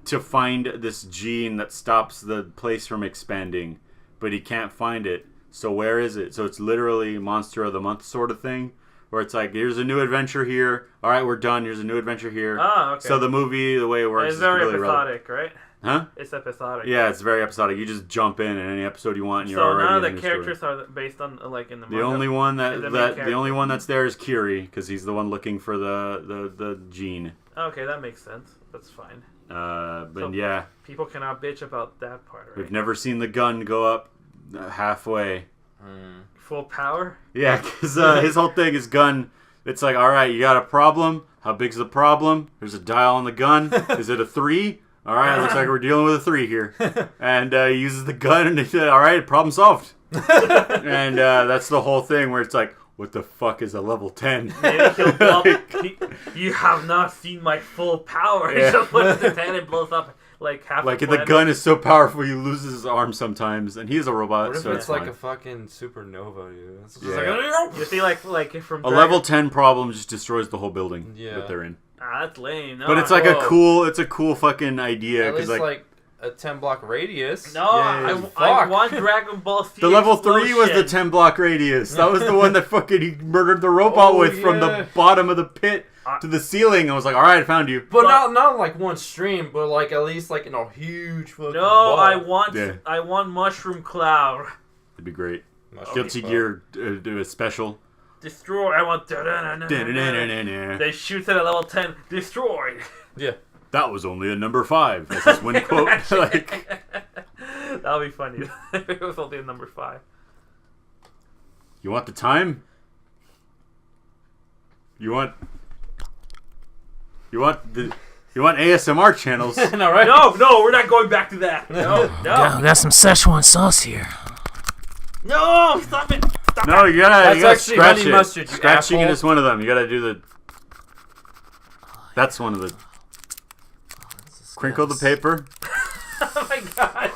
to find this gene that stops the place from expanding, but he can't find it. So where is it? So it's literally Monster of the Month sort of thing, where it's like, here's a new adventure here. All right, we're done. Here's a new adventure here. Oh, okay. So the movie, the way it works, it's is very really relevant. episodic, right? Huh? It's episodic. Yeah, it's very episodic. You just jump in any episode you want, and you're So already none of in the story. characters are based on like in the The manga. only one Is the main the character. only one that's there is Kiri, because he's the one looking for the gene. Okay, that makes sense. That's fine. But So- yeah, People cannot bitch about that part, right? we've never seen the gun go up halfway. Full power. Yeah, because his whole thing is gun. It's like, all right, you got a problem. How big's the problem? There's a dial on the gun. Is it a 3? All right, looks like we're dealing with a 3 here. And he uses the gun, and he said, all right, problem solved. And that's the whole thing where it's like, what the fuck is a level 10? Maybe he'll blow up. You have not seen my full power. He Yeah. just puts his hand and blows up. like half. Like the the planet. gun is so powerful, he loses his arm sometimes, and he's a robot, What if so it's it's like fine. a fucking supernova, dude? It's just Yeah. You see, like from A level 10 problem just destroys the whole building Yeah. that they're in. that's lame. No, But it's like Whoa. it's a cool fucking idea At because least like a 10-block radius. no. Yeah, I fuck. want Dragon Ball Z. the level 3 was the explosion. 10 block radius. That was the one that fucking he murdered the robot Oh, with from the yeah. bottom of the pit to the ceiling. I was like, all right, I found you. But not like one stream, but like at least like in a huge fucking No, ball. I want Mushroom Cloud. It'd be great. Mushroom Guilty Cloud. Gear do a special. Destroy. I want. They shoot at a level 10. Destroyed. Yeah. That was only a number 5. That's his win quote. Like, That'll be funny. It was only a number 5. you want the time? You want ASMR channels? No, right? No, we're not going back to that. No. I got some Szechuan sauce here. No, stop it. Stop No, it. you gotta That's actually scratch honey it. mustard, you Scratching it asshole. is one of them. You gotta do the. That's one of the. Crinkle the paper. Oh my god.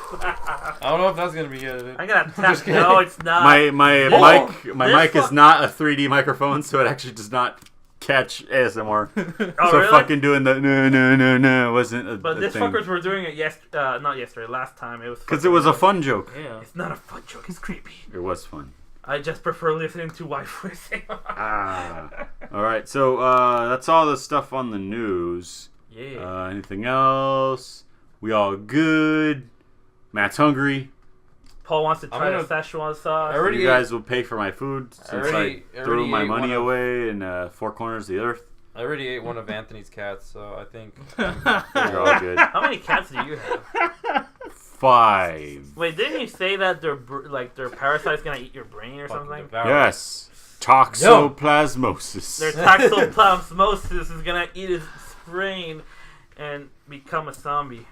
I don't know if that's gonna be good. I gotta Just tap. kidding. No, it's not. My Whoa. mic This is fuck- not a 3D microphone, so it actually does not catch ASMR. Oh, So really? fucking doing the no wasn't a, But a this thing. fuckers were doing it not yesterday, last time. It was Because it was a fun joke. Yeah. It's not a fun joke. It's creepy. It was fun. I just prefer listening to white voicing. Ah. All right, so that's all the stuff on the news. Yeah. Anything else? We all good? Matt's hungry. Paul wants to try I'm the Szechuan sauce. I already You ate- guys will pay for my food since already I threw my ate money one of- away in 4 corners of the earth. I already ate one of Anthony's cats, so I think. You're all good. How many cats do you have? 5. Wait, didn't you say that their parasite's gonna eat your brain or Fucking something? devour. Yes. Toxoplasmosis. Their toxoplasmosis is gonna eat his brain and become a zombie.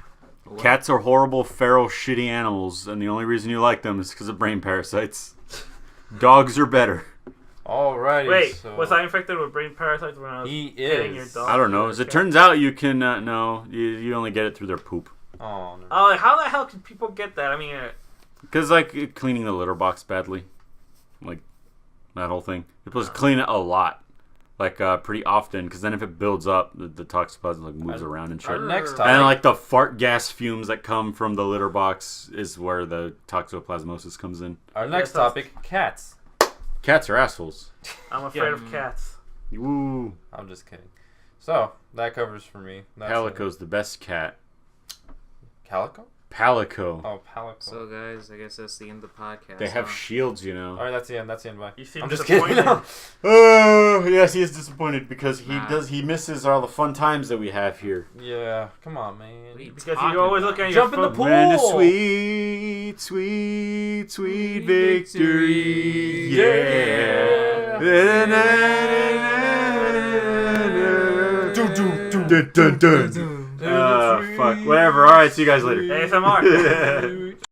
Cats are horrible, feral, shitty animals, and the only reason you like them is because of brain parasites. Dogs are better. Alrighty. Wait, so was I infected with brain parasites when I was He petting your is. dog? I don't know. As it turns out, you can no. You only get it through their poop. Oh no. Oh, how the hell can people get that? I mean, Because like cleaning the litter box badly, like that whole thing. You're supposed to clean it a lot, like pretty often. Because then if it builds up, the toxoplasm like moves around and shit. Our next And topic. like the fart gas fumes that come from the litter box is where the toxoplasmosis comes in. Our next Yes, topic: cats. Cats are assholes. I'm afraid Yeah. of cats. Woo. I'm just kidding. So that covers for me. That's Palico's the best cat. Calico? Palico. Oh, Palico. So guys, I guess that's the end of the podcast. They have huh? shields, you know. All right, that's the end. That's the end. Bye. You seem I'm just kidding. disappointed. Oh, yes, he is disappointed because Nah. he misses all the fun times that we have here. Yeah, come on, man. What are you Because talking you always about? look at Jump your in the phone. pool. And a sweet, sweet, sweet victory. Yeah. Dun, dun, dun. Fuck. Whatever. All right. See you guys later. ASMR.